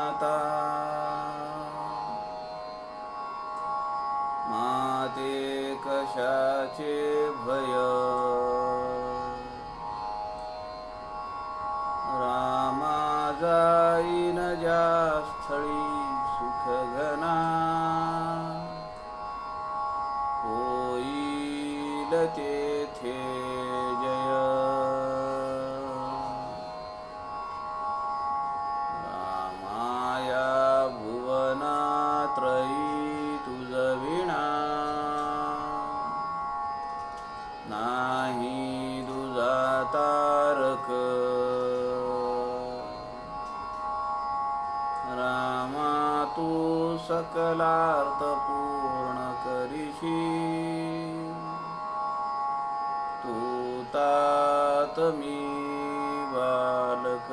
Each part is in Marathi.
माता माते कशाचे भय रामा जाईन ज्या स्थळी सुख घना होईल तेथे जय रामाया भुवनात्रयी तुझ विणा नाही दुजा तारक रामा तू सकलार्थ पूर्ण करीशी तू तात मी बालक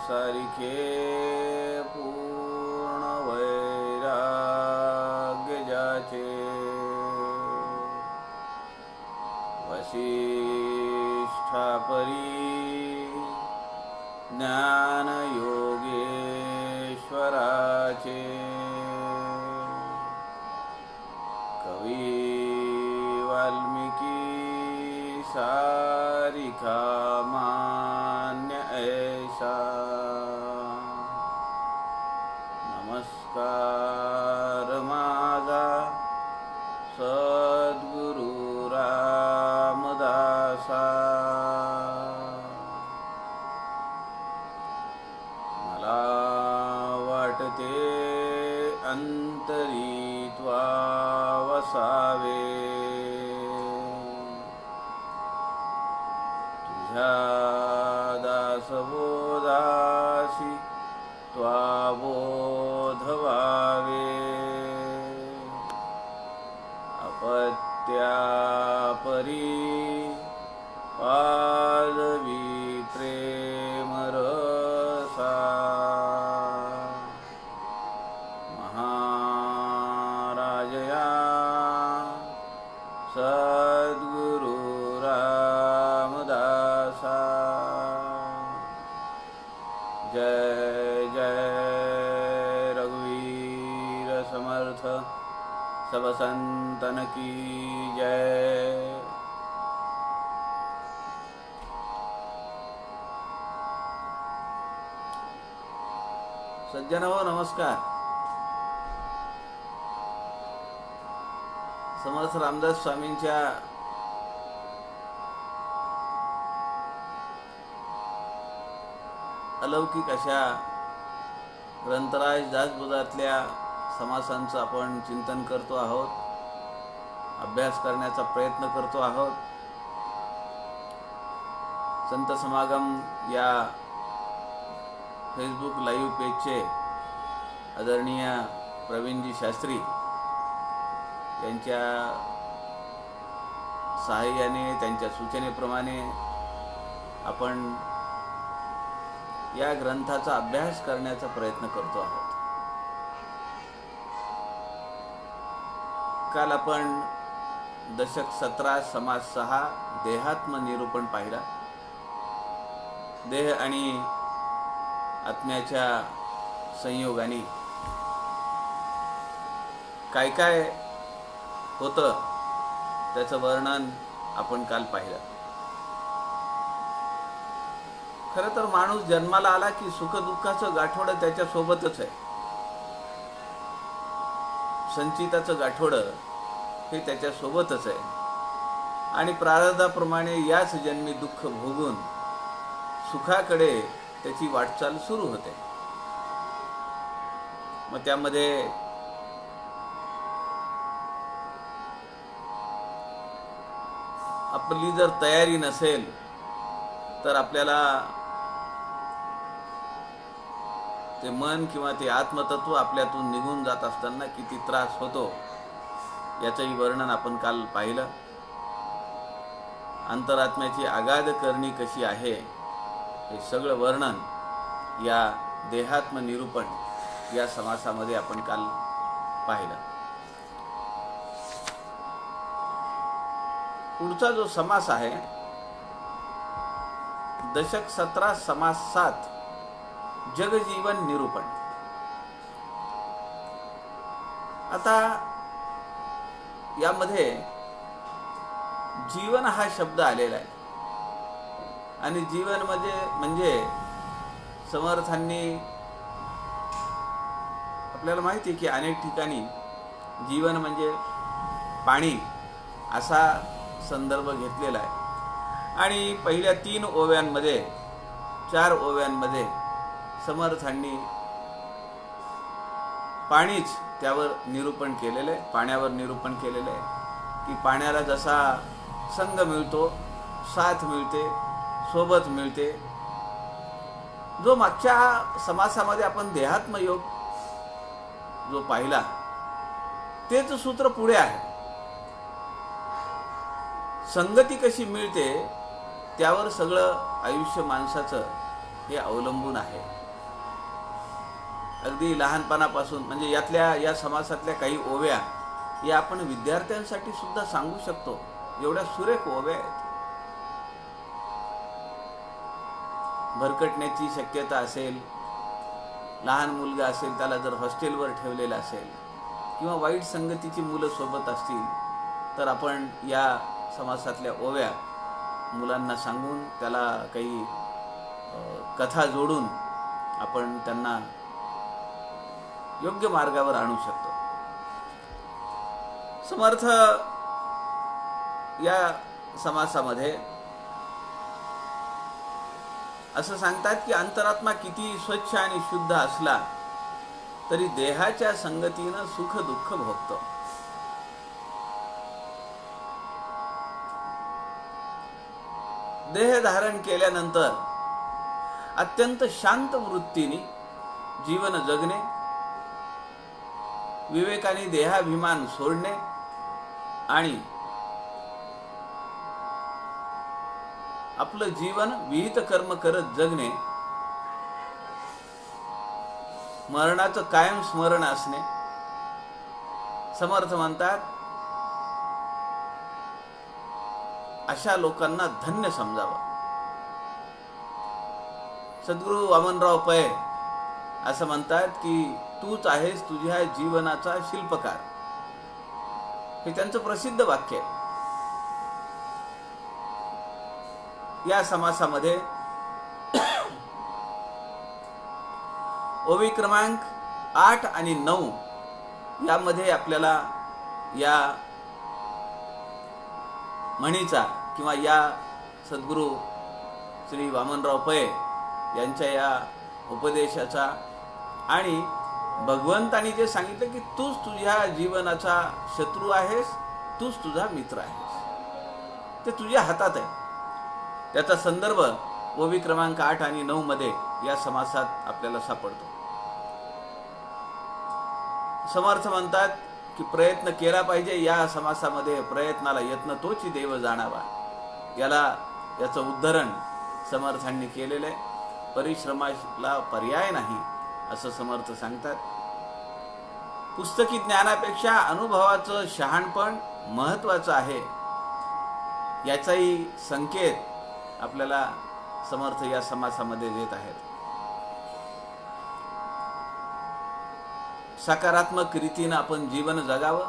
सारिखे पूर्ण वैराग्य जाचे वसिष्ठापरी ज्ञान योगेश्वराचे कवी वाल्मिकी सारिखा मान्य ऐसा नमस्कार माझा सद्गुरु रामदासा मला वाटते अंतरी त्वा वसावे तुझ्या दासबोधासी त्वा बोध व्हावे अपत्यापरी पादवी प्रेम रसा महाराजया सद्गुरु रामदासा जय जय रघुवीर समर्थ सब संतन की जय। सज्जनो नमस्कार। समर्थ रामदास स्वामींच्या अलौकिक अशा ग्रंथराज दासबोधातल्या समासांचं आपण चिंतन करतो आहोत, अभ्यास करण्याचा प्रयत्न करतो आहोत। संत समागम या फेसबुक लाईव्ह पेजचे आदरणीय प्रवीणजी शास्त्री यांच्या सहाय्याने, त्यांच्या सूचनेप्रमाणे आपण या ग्रंथाचा अभ्यास करण्याचा प्रयत्न करतो आहोत। काल आपण दशक 17 समास 6 देहात्म निरूपण पाहिला। देह आणि आत्म्याच्या संयोगाने काय काय होतं त्याचं वर्णन आपण काल पाहिलं। खरं तर माणूस जन्माला आला की सुख दुःखाचं गाठोडं त्याच्या सोबतच आहे, संचिताचं गाठोडं हे त्याच्या सोबतच आहे आणि प्रारब्धाप्रमाणे याच जन्मी दुःख भोगून सुखाकडे त्याची वाटचाल सुरू होते। मग त्यामध्ये आपली जर तयारी नसेल तर आपल्याला ते मन किंवा ते आत्मतत्व आपल्यातून निघून जात असताना किती त्रास होतो याचंही वर्णन आपण काल पाहिलं। अंतरात्म्याची आगाध करणी कशी आहे हे सगळं वर्णन या देहात्म निरूपण या समासामध्ये आपण काल पाहिलं। पुढचा जो समास आहे, दशक 17 समास 7, जगजीवन निरूपण. आता यामध्ये जीवन हा शब्द आलेला आहे आणि जीवन म्हणजे समर्थांनी, आपल्याला माहिती आहे की अनेक ठिकाणी जीवन म्हणजे पाणी असा संदर्भ घेतलेला आहे आणि पहिल्या 3 ओव्यांमध्ये 4 ओव्यांमध्ये समर्थांनी पाणीच त्यावर निरूपण केलेलं आहे, पाण्यावर निरूपण केलेलं आहे की पाण्याला जसा संग मिळतो, साथ मिळते, सोबत मिळते. जो मागच्या समासामध्ये आपण देहात्म योग जो पाहिला तेच सूत्र पुढे आहे. संगती कशी मिळते त्यावर सगळं आयुष्य माणसाचं हे अवलंबून आहे. अगदी लहानपणापासून म्हणजे या समासातल्या काही ओव्या या आपण विद्यार्थ्यांसाठी सुद्धा सांगू शकतो. एवढ्या सुरेख ओव्या आहेत. भरकटण्याची शक्यता असेल, लहान मुलगा असेल त्याला जर हॉस्टेलवर ठेवलेला असेल किंवा वाईट संगतीची मुलं सोबत असतील तर आपण या समासातल्या ओव्या मुलांना सांगून त्याला काही कथा जोडून आपण त्यांना योग्य मार्गावर आणू शकतो. समर्थ या समासामध्ये असं सांगतात की अंतरात्मा किती स्वच्छ आणि शुद्ध असला तरी देहाच्या संगतीनं सुख दुःख भोगतो. देह धारण केल्यानंतर अत्यंत शांत वृत्तीने जीवन जगणे, विवेकाने देहाभिमान सोडणे आणि आपलं जीवन विहित कर्म करत जगणे, मरणाचं कायम स्मरण असणे. समर्थ म्हणतात अशा लोकांना धन्य समजावं. सद्गुरू वामनराव पै असं म्हणतात की तूच आहेस तुझ्या जीवनाचा शिल्पकार. हे त्यांचं प्रसिद्ध वाक्य आहे. या समासामध्ये ओवी क्रमांक 8 आणि 9 यामध्ये आपल्याला या म्हणीचा किंवा या सद्गुरू श्री वामनराव पै यांच्या या उपदेशाचा आणि भगवंतानी जे सांगितलं की तूच तुझ्या जीवनाचा शत्रू आहेस, तूच तुझा मित्र आहेस, ते तुझ्या हातात आहे. त्याचा संदर्भ ओवी क्रमांक 8 आणि 9 मध्ये या समासात आपल्याला सापडतो. समर्थ म्हणतात की प्रयत्न केला पाहिजे. या समासामध्ये प्रयत्नाला यत्न तोची देव जाणावा याचं उद्धरण समर्थांनी केलेलं आहे. परिश्रमाला पर्याय नाही असं समर्थ सांगतात. पुस्तकी ज्ञानापेक्षा अनुभवाचं शहाणपण महत्वाचं आहे याचाही संकेत आपल्याला समर्थ या समासामध्ये देत आहेत. सकारात्मक रीतीनं आपण जीवन जगावं.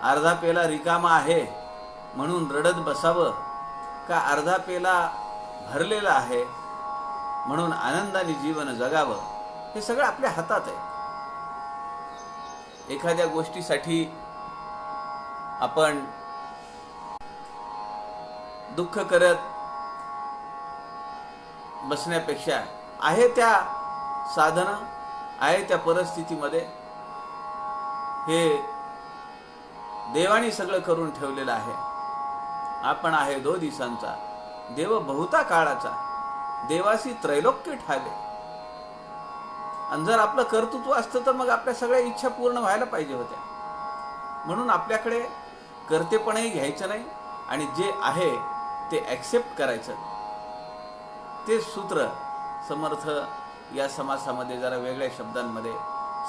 अर्धा पेला रिकामा आहे म्हणून रडत बसावं का अर्धा पेला भरलेला आहे म्हणून आनंदाने जीवन जगावं, हे सगळं आपल्या हातात आहे. एखाद्या गोष्टीसाठी आपण दुःख करत बसण्यापेक्षा आहे त्या साधन, आहे त्या परिस्थितीमध्ये हे देवाने सगळं करून ठेवलेलं आहे. आपण आहे 2 दिवसांचा, देव बहुता काळाचा, देवासी त्रैलोक्य ठावे. आणि जर आपलं कर्तृत्व असतं तर मग आपल्या सगळ्या इच्छा पूर्ण व्हायला पाहिजे होत्या. म्हणून आपल्याकडे कर्तेपणही घ्यायचं नाही आणि जे आहे ते ॲक्सेप्ट करायचं. ते सूत्र समर्थ या समासामध्ये जरा वेगळ्या शब्दांमध्ये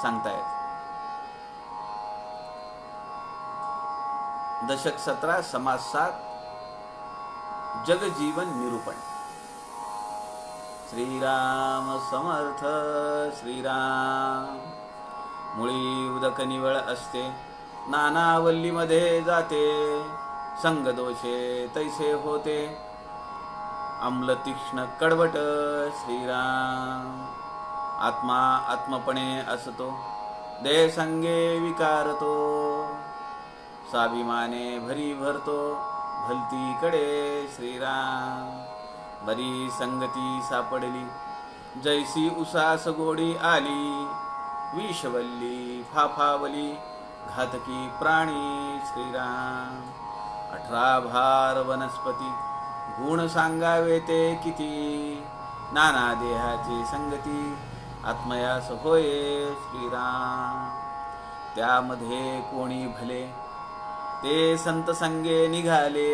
सांगतायत. दशक 17 समास 7 जगजीवन निरूपण. श्रीराम समर्थ. श्रीराम. मुळी उदक निवळ असते, नाना वल्लीमध्ये जाते, संग दोषे तैसे होते, आम्ल तीक्ष्ण कडवट. श्रीराम. आत्मा आत्मपणे असतो, देह संगे विकारतो, स्वाभिमाने भरी भरतो, भलतीकडे. श्रीराम. बरी संगती सापडली, जैसी उसास गोडी आली, विषवल्ली फाफावली, घातकी प्राणी. श्रीराम. 18 भार वनस्पती, गुण सांगावे ते किती, नाना देहाची संगती, आत्मयास होये. श्रीराम. त्यामध्ये कोणी भले, ते संत संगे निघाले,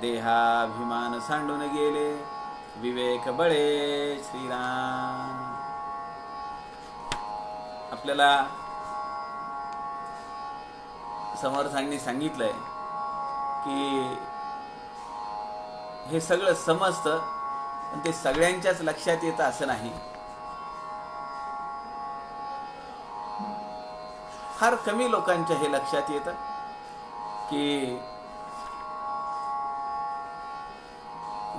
देहाभिमान सांडून गेले, विवेक बळे. श्रीराम. आपल्याला समर्थांनी सांगितलंय की हे सगळं समजतं, पण ते सगळ्यांच्याच लक्षात येतं असं नाही. फार कमी लोकांच्या हे लक्षात येतं की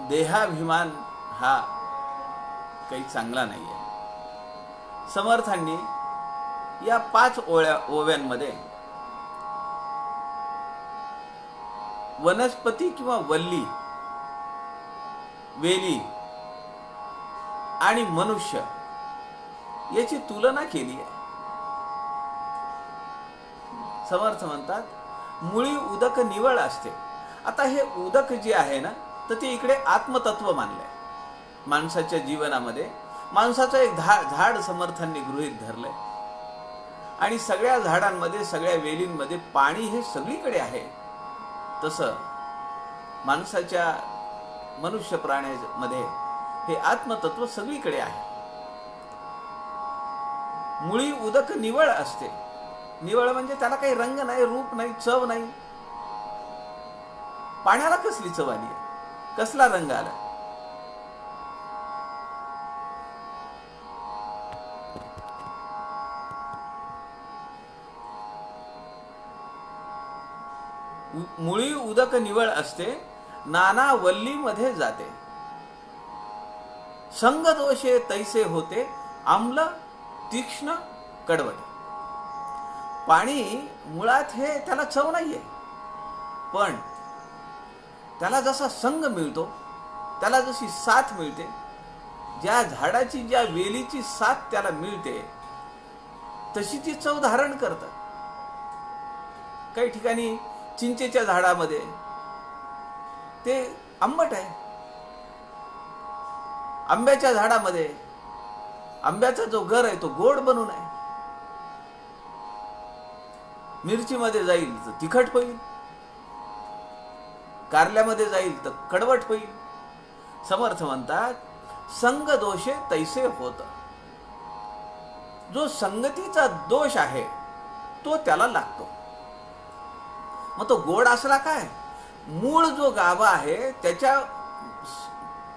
देहाभिमान हा काही चांगला नाही आहे. समर्थांनी या 5 ओव्यांमध्ये वनस्पती किंवा वल्ली, वेली आणि मनुष्य याची तुलना केली आहे. समर्थ म्हणतात मुळी उदक निवळ असते. आता हे उदक जे आहे ना, तर ते इकडे आत्मतत्व मानलंय. माणसाच्या जीवनामध्ये माणसाचं एक झाड समर्थांनी गृहीत धरलंय, आणि सगळ्या झाडांमध्ये, सगळ्या वेलींमध्ये पाणी हे सगळीकडे आहे. तसं माणसाच्या, मनुष्य प्राण्यामध्ये हे आत्मतत्व सगळीकडे आहे. मुळी उदक निवळ असते. निवळ म्हणजे त्याला काही रंग नाही, रूप नाही, चव नाही. पाण्याला कसली चव आली आहे, कसला रंग आला? मुळी उदक निवळ असते, नाना वल्लीमध्ये जाते, संग दोषे तैसे होते, आम्ल तीक्ष्ण कडवट. पाणी मुळात हे त्याला चव नाहीये, पण त्याला जसा संग मिळतो, त्याला जशी साथ मिळते, ज्या झाडाची, ज्या वेलीची साथ त्याला मिळते, तशी ती चव धारण करतं. काही ठिकाणी चिंचेच्या झाडामध्ये ते आंबट आहे, आंब्याच्या झाडामध्ये आंब्याचा जो गर आहे तो गोड बनून आहे, मिरचीमध्ये जाईल तर तिखट होईल, कारल्यामध्ये जाईल तर कडवट होईल. समर्थ म्हणतात संग दोषे तैसे होत. जो संगतीचा दोष आहे तो त्याला लागतो. मग तो गोड असला काय, मूळ जो गाभा आहे त्याच्या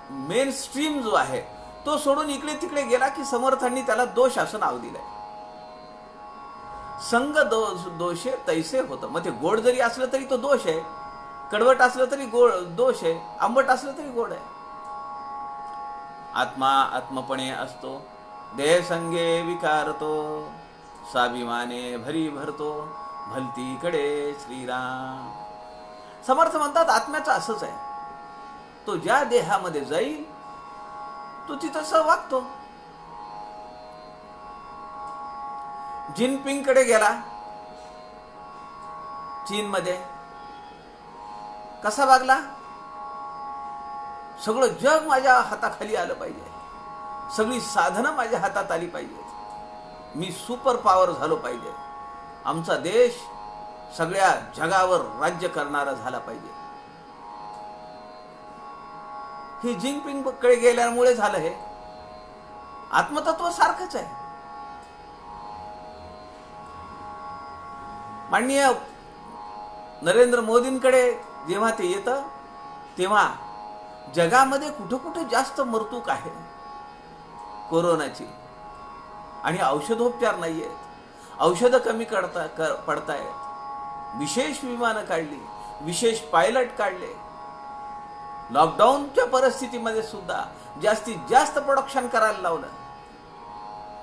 मेन स्ट्रीम जो आहे तो सोडून इकडे तिकडे गेला की समर्थांनी त्याला दोष असं नाव दिलंय. संग दोषे तैसे होतं. मग ते गोड जरी असलं तरी तो दोष आहे, कडवट असलं तरी गोड दोष आहे, आंबट असलं तरी गोड आहे. आत्मा आत्मपणे असतो, देह संगे विकारतो, स्वाभिमाने भरी भरतो, भलतीकडे. श्रीराम. समर्थ म्हणतात आत्म्याचं असंच आहे, तो ज्या देहामध्ये जाईल तो तिथं वागतो. जिनपिंग कडे गेला चीनमध्ये, कसा वागला? सगळं जग माझ्या हाताखाली आलं पाहिजे, सगळी साधनं माझ्या हातात आली पाहिजेत, मी सुपर पॉवर झालो पाहिजे, आमचा देश सगळ्या जगावर राज्य करणारा झाला पाहिजे. हे जिनपिंग कडे गेल्यामुळे झालं. हे आत्मतत्व सारखंच आहे. माननीय नरेंद्र मोदींकडे जेव्हा ते येतं तेव्हा जगामध्ये कुठं कुठं जास्त मरतूक आहे कोरोनाची, आणि औषधोपचार नाही आहेत, औषधं कमी पडतायत, विशेष विमानं काढली, विशेष पायलट काढले, लॉकडाऊनच्या परिस्थितीमध्ये सुद्धा जास्तीत जास्त प्रोडक्शन करायला लावलं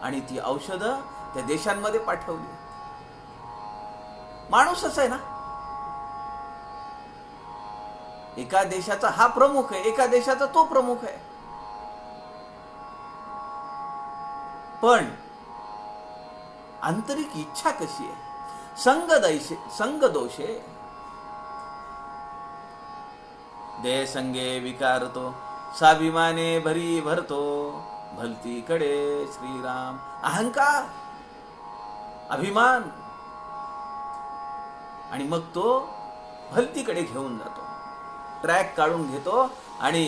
आणि ती औषधं त्या देशांमध्ये पाठवली. माणूसच आहे ना, एका देशाचा हा प्रमुख आहे, एका देशाचा तो प्रमुख आहे. पण आंतरिक इच्छा कशी आहे? संग दोषे देह संगे विकारतो, स्वाभिमाने भरी भरतो, भलतीकडे श्रीराम. अहंकार, अभिमान, आणि मग तो भलतीकडे घेऊन जातो, ट्रॅक काढून घेतो आणि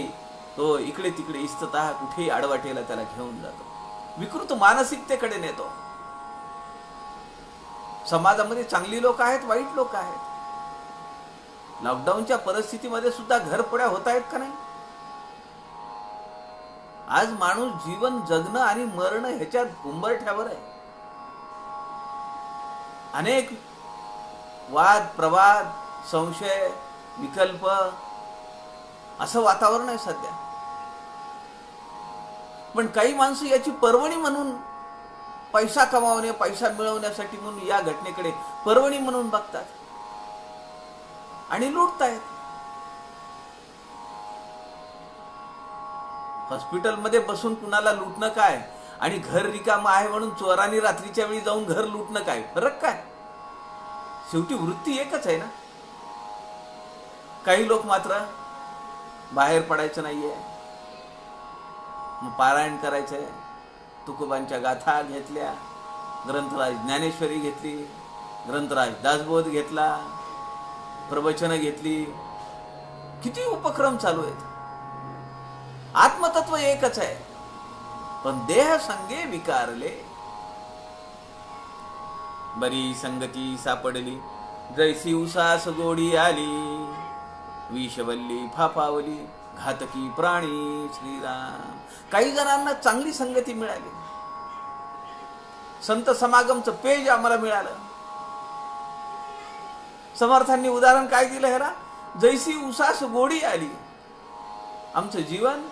तो इकडे तिकडे इस्ततः कुठेही आडवाटेला त्याला घेऊन जातो, विकृत मानसिकतेकडे नेतो. समाजामध्ये चांगली लोक आहेत, वाईट लोक आहेत. लॉकडाऊनच्या परिस्थितीमध्ये सुद्धा घरफोड्या होत आहेत का नाही? आज माणूस जीवन जगणं आणि मरणं ह्याच्यात उंबरठ्यावर आहे. अनेक वाद प्रवाद, संशय, विकल्प असं वातावरण आहे सध्या. पण काही माणसं याची पर्वणी म्हणून, पैसा कमावणे, पैसा मिळवण्यासाठी म्हणून या घटनेकडे पर्वणी म्हणून बघतात आणि लुटतायत. हॉस्पिटलमध्ये बसून कुणाला लुटणं काय आणि घर रिकामं आहे म्हणून चोरांनी रात्रीच्या वेळी जाऊन घर लुटणं काय, फरक काय? शेवटी वृत्ती एकच आहे ना. काही लोक मात्र बाहेर पडायचं नाहीये, मग पारायण करायचंय, तुकोबांच्या गाथा घेतल्या, ग्रंथराज ज्ञानेश्वरी घेतली, ग्रंथराज दासबोध घेतला, प्रवचनं घेतली, किती उपक्रम चालू आहेत. आत्मतत्व एकच आहे, पण देह संगे विकारले. बरी संगती सापडली, जैसी उसास गोडी आली, विषवल्ली फाफावली, घातकी प्राणी श्रीराम. काही जणांना चांगली संगती मिळाली, संत समागमचं पेज आम्हाला मिळालं. समर्थांनी उदाहरण काय दिलं ह्याला? जैसी उसास गोडी आली. आमचं जीवन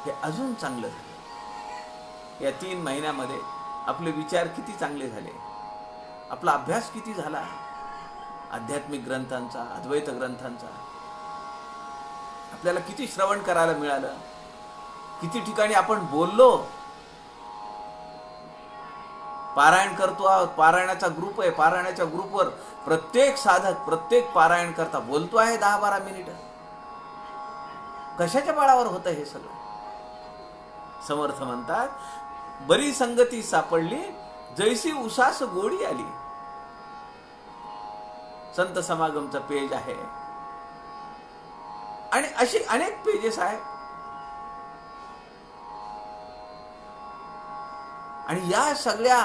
हे अजून चांगलं झालं. या 3 महिन्यामध्ये आपले विचार किती चांगले झाले, आपला अभ्यास किती झाला आध्यात्मिक ग्रंथांचा, अद्वैत ग्रंथांचा. आपल्याला किती श्रवण करायला मिळालं, किती ठिकाणी आपण बोललो. पारायण करतो आहोत, पारायणाचा ग्रुप आहे, पारायणाच्या ग्रुपवर प्रत्येक साधक, प्रत्येक पारायण करता बोलतो आहे 10-12 मिनिटं. कशाच्या बळावर होतं हे सगळं? समर्थ म्हणतात, बरी संगती सापडली, जैसी उसास गोडी आली. संत समागमचं पेज आहे आणि अशी अनेक पेजेस आहेत. आणि या सगळ्या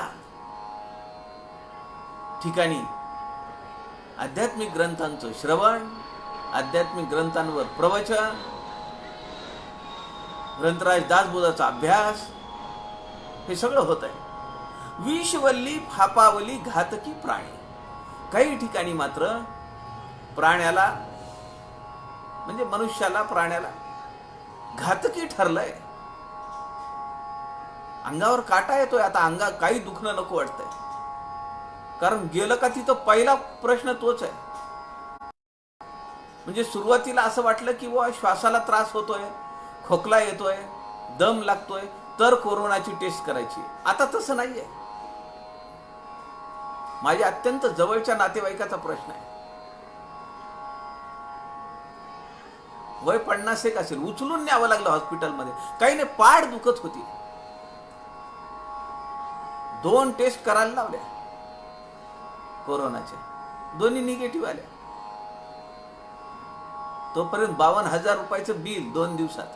ठिकाणी आध्यात्मिक ग्रंथांचं श्रवण, आध्यात्मिक ग्रंथांवर प्रवचन, ग्रंथराज दासबोधाचा अभ्यास, हे सगळं होत आहे. विषवल्ली फापावली घातकी प्राणी. काही ठिकाणी मात्र प्राण्याला, म्हणजे मनुष्याला, प्राण्याला घातकी ठरलंय. अंगावर काटा येतोय. आता अंगा काही दुखणं नको वाटतंय, कारण गेलं का तिथं पहिला प्रश्न तोच आहे. म्हणजे सुरुवातीला असं वाटलं की वा श्वासाला त्रास होतोय, खोकला येतोय, दम लागतोय, तर कोरोनाची टेस्ट करायची. आता तसं नाहीये. माझ्या अत्यंत जवळच्या नातेवाईकाचा प्रश्न आहे. वय 50 असेल, उचलून न्यावं लागलं हॉस्पिटलमध्ये. काही नाही, पाठ दुखत होती. 2 टेस्ट करायला लावल्या कोरोनाच्या, दोन्ही निगेटिव्ह आल्या. तोपर्यंत 52,000 रुपयाचं बिल 2 दिवसात.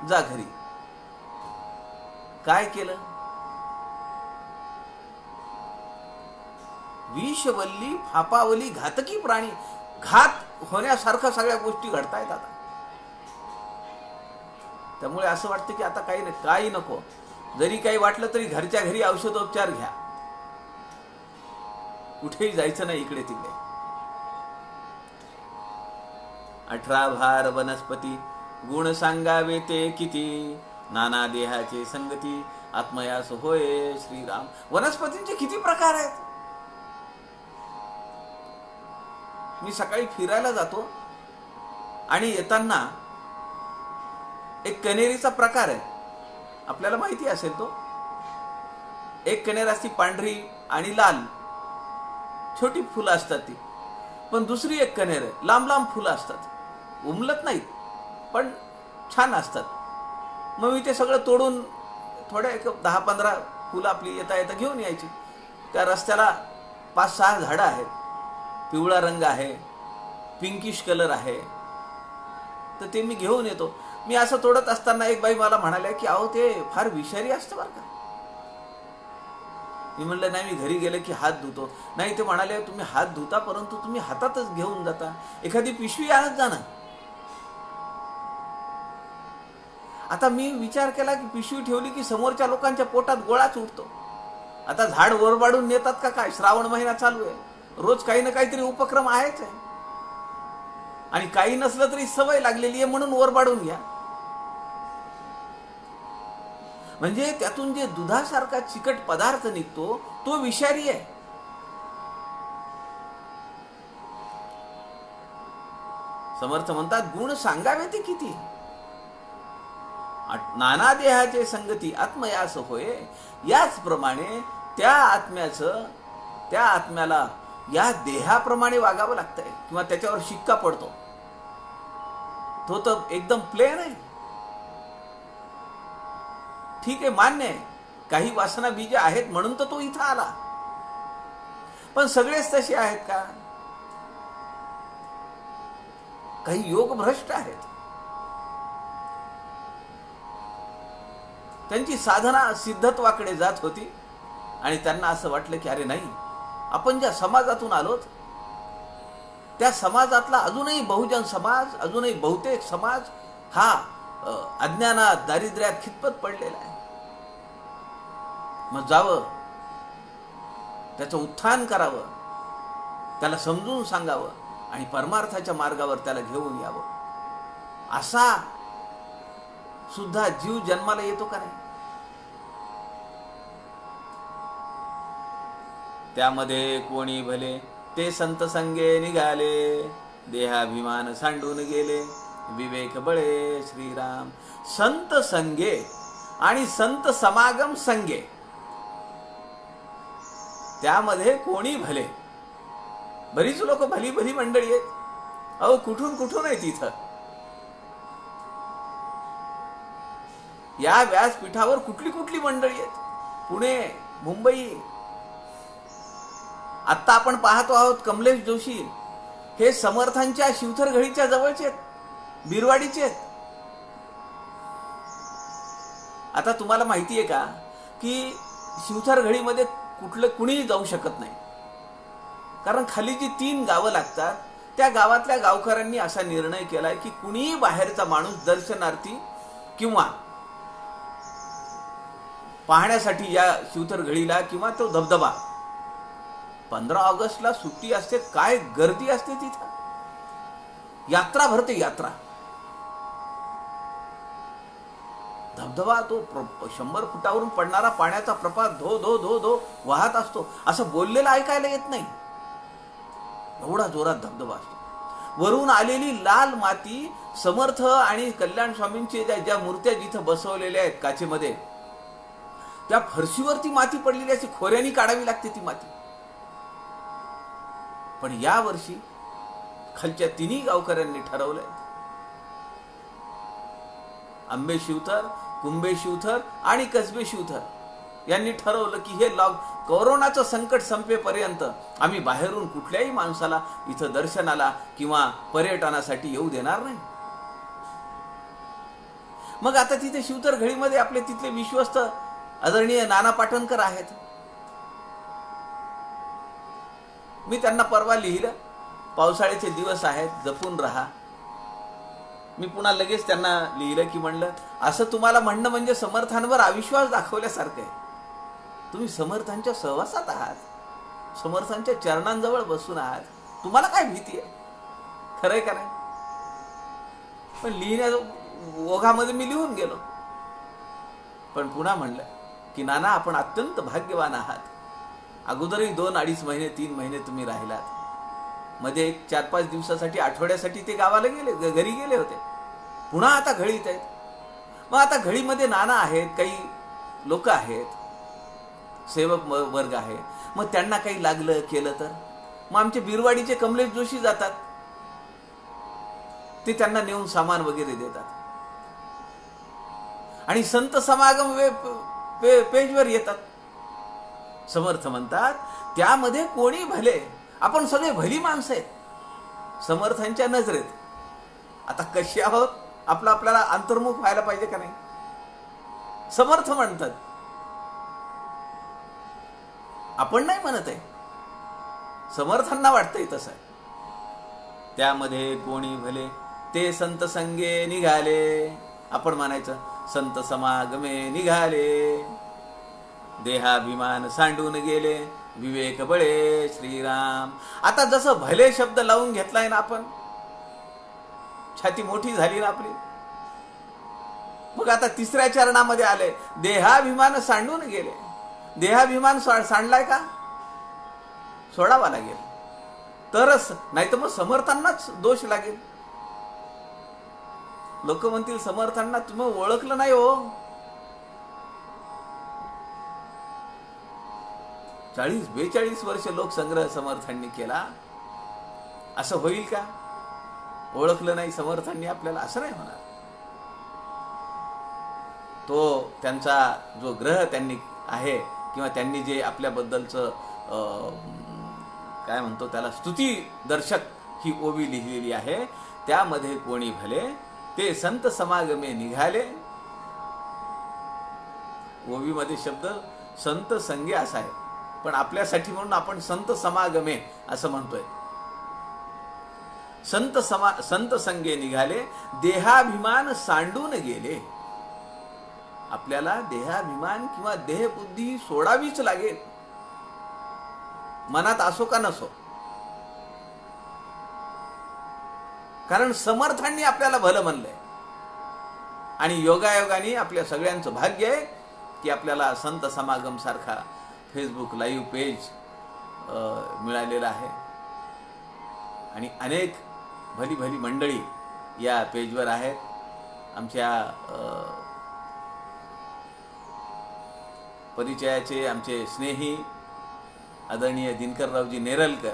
जा घरी. काय केलं? विषवल्ली फापावली घातकी प्राणी, घात होण्यासारखं सगळ्या गोष्टी घडतायत आता. त्यामुळे असं वाटतं की आता काही नको, जरी काही वाटलं तरी घरच्या घरी औषधोपचार घ्या, कुठेही जायचं नाही इकडे तिकडे. 18 भार वनस्पती, गुण सांगावे ते किती, नाना देहाचे संगती, आत्मयास होय श्रीराम. वनस्पतींचे किती प्रकार आहेत. मी सकाळी फिरायला जातो आणि येताना एक कनेरीचा प्रकार आहे, आपल्याला माहिती असेल तो. एक कनेर असती पांढरी आणि लाल, छोटी फुलं असतात ती. पण दुसरी एक कनेर आहे, लांब लांब फुलं असतात, उमलत नाहीत पण छान असतात. मग मी ते सगळं तोडून थोड्या एक 10-15 फुलं आपली येता येता घेऊन यायची. त्या रस्त्याला 5-6 झाडं आहेत, पिवळा रंग आहे, पिंकिश कलर आहे, तर ते मी घेऊन येतो. मी असं तोडत असताना एक बाई मला म्हणाल्या की अहो ते फार विषारी असतं बरं का. मी म्हणलं नाही, मी घरी गेले की हात धुतो. नाही, ते म्हणाले तुम्ही हात धुता परंतु तुम्ही हातातच घेऊन जाता, एखादी पिशवी आणत जा ना. आता मी विचार केला की पिशवी ठेवली की समोरच्या लोकांच्या पोटात गोळाच उठतो. आता झाड वरबाडून नेतात का काय. श्रावण महिना चालू आहे, रोज काही ना काहीतरी उपक्रम आहेच आहे, आणि काही नसलं तरी सवय लागलेली आहे म्हणून वरबाडून घ्या. म्हणजे त्यातून जे दुधासारखा चिकट पदार्थ निघतो तो विषारी आहे. समर्थ म्हणतात गुण सांगावे ते किती, नाना देहाचे संगती, आत्मयास होय. याचप्रमाणे त्या आत्म्याला या देहाप्रमाणे वागावं लागतंय किंवा त्याच्यावर शिक्का पडतो. तो तर एकदम प्लेन आहे. ठीक आहे, मान्य आहे, काही वासना बीज आहेत म्हणून तर तो इथं आला. पण सगळेच तसे आहेत का. काही योग भ्रष्ट आहेत, त्यांची साधना सिद्धत्वाकडे जात होती आणि त्यांना असं वाटलं की अरे नाही, आपण ज्या समाजातून आलोत त्या समाजातला अजूनही बहुजन समाज, अजूनही बहुतेक समाज हा अज्ञानात दारिद्र्यात खितपत पडलेला आहे. मग जावं, त्याचं उत्थान करावं, त्याला समजून सांगावं आणि परमार्थाच्या मार्गावर त्याला घेऊन यावं. असा सुद्धा जीव जन्माला येतो का नाही. त्यामध्ये कोणी भले ते संत संगे निघाले, देहाभिमान सांडून गेले, विवेक बळे श्रीराम. संत संगे आणि संत समागम संगे, त्यामध्ये कोणी भले. बरीच लोक भली भली मंडळी आहेत, अहो कुठून कुठून आहेत इथं. या व्यासपीठावर कुठली कुठली मंडळी आहेत, पुणे, मुंबई. आत्ता आपण पाहतो आहोत कमलेश जोशी, हे समर्थांच्या शिवथर घळीच्या जवळचे आहेत, बिरवाडीचे आहेत. आता तुम्हाला माहिती आहे का की शिवथर घळीमध्ये कुणीही जाऊ शकत नाही, कारण खाली जी 3 गावं लागतात त्या गावातल्या गावकऱ्यांनी असा निर्णय केलाय की कुणीही बाहेरचा माणूस दर्शनार्थी किंवा पाहण्यासाठी या शिवथर घळीला किंवा तो धबधबा, 15 ऑगस्टला सुट्टी असते, काय गर्दी असते तिथं, यात्रा भरते यात्रा. धबधबा तो 100 फुटावरून पडणारा पाण्याचा प्रपात धो धो धो धो वाहत असतो. असं बोललेलं ऐकायला येत नाही, एवढा जोरात धबधबा असतो. वरून आलेली लाल माती, समर्थ आणि कल्याण स्वामींचे ज्या मूर्त्या जिथं बसवलेल्या आहेत काचेमध्ये, त्या फरशीवरती माती पडलेली अशी खोऱ्यानी काढावी लागते ती माती. पण या वर्षी खालच्या 3 गावकऱ्यांनी ठरवलंय, आंबे शिवथर, कुंभे शिवथर आणि कसबे शिवथर यांनी ठरवलं की हे कोरोनाचं संकट संपेपर्यंत आम्ही बाहेरून कुठल्याही माणसाला इथं दर्शनाला किंवा पर्यटनासाठी येऊ देणार नाही. मग आता तिथे शिवथर घळीमध्ये आपले तिथले विश्वस्त आदरणीय नाना पाटणकर आहेत. मी त्यांना परवा लिहिलं, पावसाळ्याचे दिवस आहेत, जपून राहा. मी पुन्हा लगेच त्यांना लिहिलं की म्हणलं, असं तुम्हाला म्हणणं म्हणजे समर्थांवर अविश्वास दाखवल्यासारखं आहे. तुम्ही समर्थांच्या सहवासात आहात, समर्थांच्या चरणांजवळ बसून आहात, तुम्हाला काय भीती आहे? खरंय का नाही? पण लिहिण्या ओघामध्ये मी लिहून गेलो. पण पुन्हा म्हणलं की नाना, आपण अत्यंत भाग्यवान आहात. अगोदरही 2-2.5 महिने 3 महिने तुम्ही राहिलात. मध्ये एक 4-5 दिवसासाठी, आठवड्यासाठी ते गावाला गेले, घरी गेले होते. पुन्हा आता घळीत आहेत. मग आता घळीमध्ये नाना आहेत, काही लोक आहेत, सेवक वर्ग आहे. मग त्यांना काही लागलं केलं तर मग आमचे बिरवाडीचे कमलेश जोशी जातात, ते त्यांना नेऊन सामान वगैरे देतात. आणि संत समागम पेजवर येतात. समर्थ म्हणतात, त्यामध्ये कोणी भले, आपण सगळे भली माणसं आहेत समर्थांच्या नजरेत. आता कशी आहोत आपल्याला अंतर्मुख व्हायला पाहिजे का नाही? समर्थ म्हणतात, आपण नाही म्हणत आहे, समर्थांना वाटतंय तसं. त्यामध्ये कोणी भले ते संत संगे निघाले. आपण म्हणायचं, संत समागमे निघाले. देहाभिमान सांडून गेले, विवेक बळे श्रीराम. आता जसं भले शब्द लावून घेतलाय ना आपण, छाती मोठी झाली ना आपली. मग आता तिसऱ्या चरणामध्ये आले, देहाभिमान सांडून गेले. देहाभिमान सांडलाय का? सोडावा लागेल तरच, नाही तर मग समर्थांनाच दोष लागेल. लोक म्हणतील, समर्थांना तुम्ही ओळखलं नाही हो. 40-42 वर्ष लोकसंग्रह समर्थांनी केला, असं होईल का? ओळखलं नाही समर्थांनी आपल्याला, असं नाही होणार. तो त्यांचा जो ग्रह त्यांनी आहे, किंवा त्यांनी जे आपल्याबद्दलचं काय म्हणतो त्याला, स्तुती दर्शक ही ओवी लिहिलेली आहे. त्यामध्ये कोणी भले ते संत समागमे निघाले. ओवीमध्ये शब्द संत संगे असा आहे, पण आपल्यासाठी म्हणून आपण संत समागमे असं म्हणतोय. संत संगे निघाले, देहाभिमान सांडून गेले. आपल्याला देहाभिमान किंवा देहबुद्धी सोडावीच लागेल, मनात असो का नसो. कारण समर्थांनी आपल्याला भलं म्हणलंय. आणि योगायोगाने आपल्या सगळ्यांचं भाग्य आहे की आपल्याला संत समागम सारखा फेसबुक लाईव्ह पेज मिळालेला आहे. आणि अनेक भली भली मंडळी या पेजवर आहेत. आमच्या परिचयाचे आमचे स्नेही आदरणीय दिनकररावजी नेरलकर,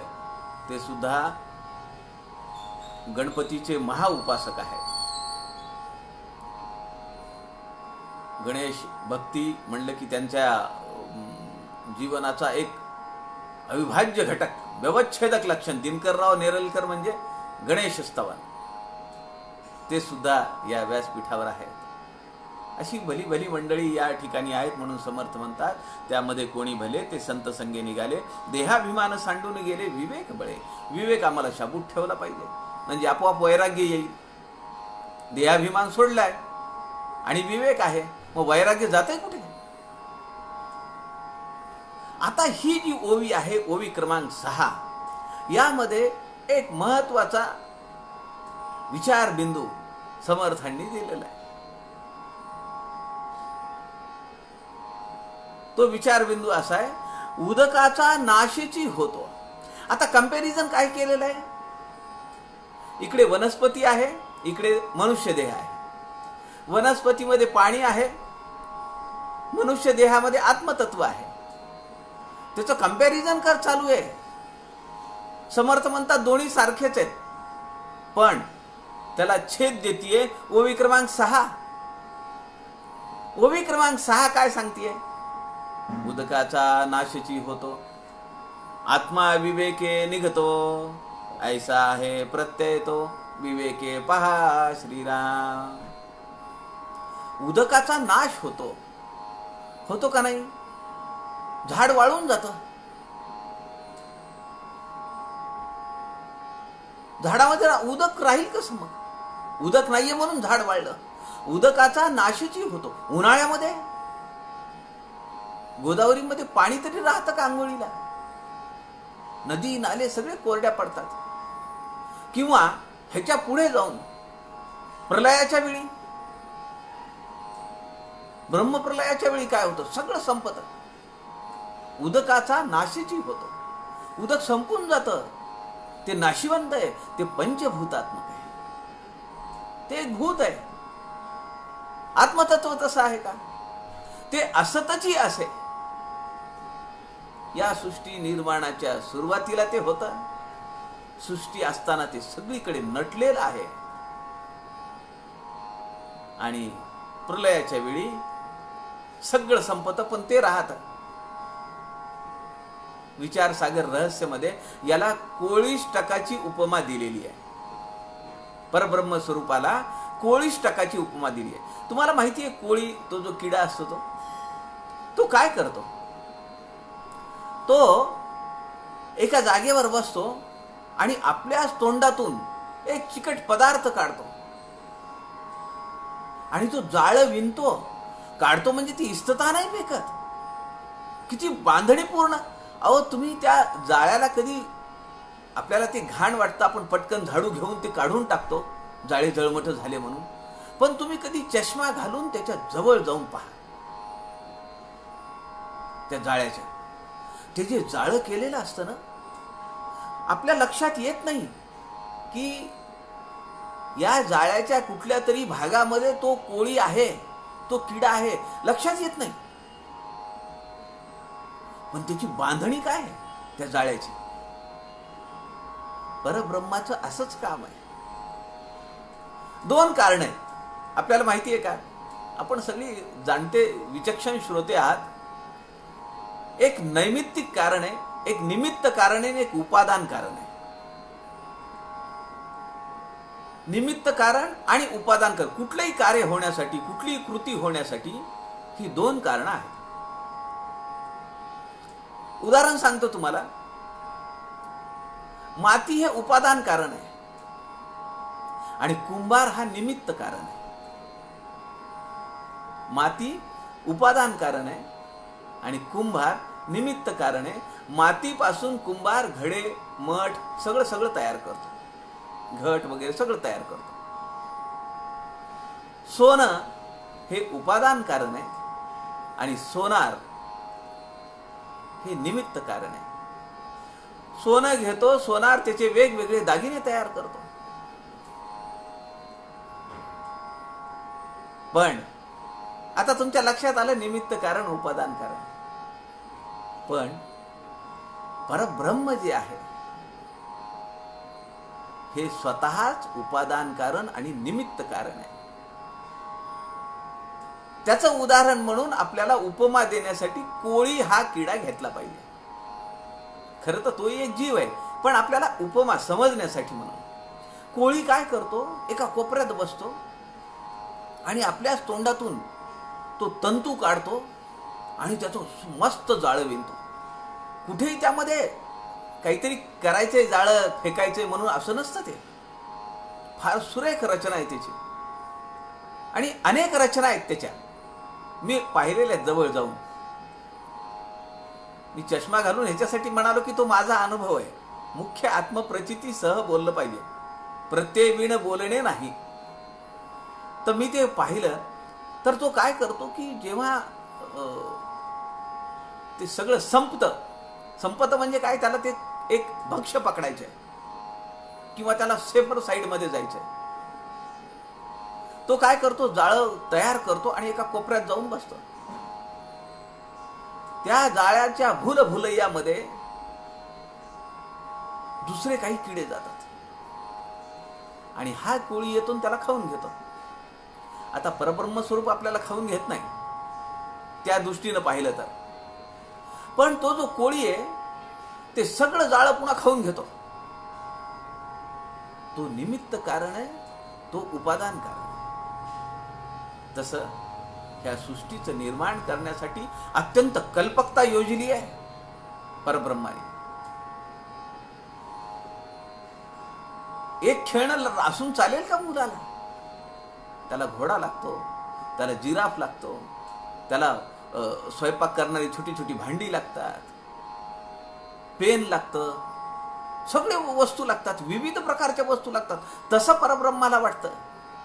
ते सुद्धा गणपतीचे महाउपासक आहेत. गणेश भक्ती म्हणलं की त्यांच्या जीवनाचा एक अविभाज्य घटक, व्यवच्छेदक लक्षण. दिनकरराव नेरलकर म्हणजे गणेश स्तवन, ते सुद्धा या व्यासपीठावर आहेत. अशी भली भली मंडळी या ठिकाणी आहेत. म्हणून समर्थ म्हणतात, त्यामध्ये कोणी भले ते संत संगे निघाले. देहाभिमान सांडून गेले, विवेक बळे. विवेक आम्हाला शाबूत ठेवला पाहिजे, म्हणजे आपोआप वैराग्य येईल. देहाभिमान सोडलाय आणि विवेक आहे, मग वैराग्य जातंय कुठे? आता ही जी ओवी आहे, ओवी क्रमांक 6, यामध्ये एक महत्वाचा विचार बिंदू समर्थांनी दिलेला आहे. तो विचार बिंदू असा आहे, उदकाचा नाशची होतो. आता कंपॅरिझन काय केलेलं आहे? इकडे वनस्पती आहे, इकडे मनुष्य देह आहे. वनस्पतीमध्ये पाणी आहे, मनुष्य देहामध्ये आत्मतत्व आहे. त्याचं कंपॅरिझन चालू आहे. समर्थ म्हणतात दोन्ही सारखेच आहेत, पण त्याला छेद देतीये ओवी क्रमांक 6. ओवी क्रमांक 6 काय सांगतीये? उदकाचा नाशची होतो, आत्मा विवेके निघतो, ऐसा आहे प्रत्यय तो, विवेके पहा श्रीराम. उदकाचा नाश होतो, होतो का नाही? झाड वाळून जातं, झाडामध्ये उदक राहील कसं मग? उदक नाहीये म्हणून झाड वाळलं. उदकाचा नाशची होतो. उन्हाळ्यामध्ये गोदावरीमध्ये पाणी तरी राहतं का आंघोळीला? नदी नाले सगळे कोरड्या पडतात. किंवा ह्याच्या पुढे जाऊन प्रलयाच्या वेळी, ब्रह्मप्रलयाच्या वेळी काय होतं? सगळं संपत. उदकाचा नाशची होतो. उदक संपून जातं. ते नाशिवंत आहे. ते पंचभूतात्मक आहे. ते एक भूत आहे. आत्मतत्व तसं आहे का? ते असतची असे. या सृष्टी निर्माणाच्या सुरुवातीला ते होतं. सृष्टी असताना ते सगळीकडे नटलेलं आहे. आणि प्रलयाच्या वेळी सगळं संपतं, पण ते राहतं. विचारसागर रहस्यमध्ये याला 40% उपमा दिलेली आहे. परब्रह्म स्वरूपाला 40% उपमा दिली आहे. तुम्हाला माहिती आहे, कोळी तो जो किडा असतो तो काय करतो? तो एका जागेवर बसतो आणि आपल्या तोंडातून एक चिकट पदार्थ काढतो आणि तो जाळं विणतो. काढतो म्हणजे ती इस्तता नाही फेकत. किती बांधणीपूर्ण. अहो, तुम्ही त्या जाळ्याला कधी, आपल्याला ते घाण वाटतं, आपण पटकन झाडू घेऊन ते काढून टाकतो, जाळे जळमट झाले म्हणून. पण तुम्ही कधी चष्मा घालून त्याच्या जवळ जाऊन पहा. त्या जाळ्याच्या, ते जे जाळं केलेलं असतं ना, आपल्या लक्षात येत नाही की या जाळ्याच्या कुठल्या तरी भागामध्ये तो कोळी आहे, तो किडा आहे. लक्षात येत नाही. पण त्याची बांधणी काय आहे त्या जाळ्याची? परब्रह्माचं असंच काम आहे. 2 कारण आहेत. आपल्याला माहिती आहे का? आपण सगळी जाणते विचक्षण श्रोते आहात. एक नैमित्तिक कारण आहे, एक निमित्त कारण आहे, एक उपादान कारण आहे. निमित्त कारण आणि उपादान कारण. कुठलंही कार्य होण्यासाठी, कुठलीही कृती होण्यासाठी ही 2 कारणं आहेत. उदाहरण सांगतो तुम्हाला. माती हे उपादान कारण आहे आणि कुंभार हा निमित्त कारण आहे. माती उपादान कारण आहे आणि कुंभार निमित्त कारण आहे. मातीपासून कुंभार घडे, मठ सगळं तयार करतो. घट वगैरे सगळं तयार करतो. सोनं हे उपादान कारण आहे आणि सोनार हे निमित्त कारण आहे. सोनं घेतो, सोनार त्याचे वेगवेगळे दागिने तयार करतो. पण आता तुमच्या लक्षात आलं निमित्त कारण, उपादान कारण. पण परब्रह्म जे आहे हे स्वतःच उपादान कारण आणि निमित्त कारण आहे. त्याचं उदाहरण म्हणून आपल्याला उपमा देण्यासाठी कोळी हा किडा घेतला पाहिजे. खरं तर तोही एक जीव आहे, पण आपल्याला उपमा समजण्यासाठी म्हणून. कोळी काय करतो? एका कोपऱ्यात बसतो आणि आपल्याच तोंडातून तो तंतू काढतो आणि त्याचं मस्त जाळं विणतो. कुठेही त्यामध्ये काहीतरी करायचंय, जाळं फेकायचंय म्हणून असं नसतं. ते फार सुरेख रचना आहे त्याची आणि अनेक रचना आहेत त्याच्या. मी पाहिलेल्या जवळ जाऊन. मी चष्मा घालून ह्याच्यासाठी म्हणालो की तो माझा अनुभव आहे. मुख्य आत्मप्रचितीसह बोललं पाहिजे, प्रत्यय विण बोलणे नाही. तर मी ते पाहिलं. तर तो काय करतो की जेव्हा ते सगळं संपत म्हणजे काय, त्याला ते एक भक्ष्य पकडायचं आहे किंवा त्याला सेफर साईडमध्ये जायचं आहे. तो काय करतो? जाळं तयार करतो आणि एका कोपऱ्यात जाऊन बसतो. त्या जाळ्याच्या भुलभुलैयामध्ये दुसरे काही किडे जातात आणि हा कोळी येतो त्याला खाऊन घेतो. आता परब्रह्म स्वरूप आपल्याला खाऊन घेत नाही त्या दृष्टीनं पाहिलं तर. पण तो जो कोळी आहे ते सगळं जाळं पुन्हा खाऊन घेतो. तो निमित्त कारण आहे, तो उपादान कारण आहे. तसं ह्या सृष्टीचं निर्माण करण्यासाठी अत्यंत कल्पकता योजली आहे परब्रह्माने. एक खेळणं असून चालेल का मुलाला? त्याला घोडा लागतो, त्याला जिराफ लागतो, त्याला स्वयंपाक करणारी छोटी छोटी भांडी लागतात, पेन लागतं, सगळे वस्तू लागतात, विविध प्रकारच्या वस्तू लागतात. तसं परब्रह्माला वाटतं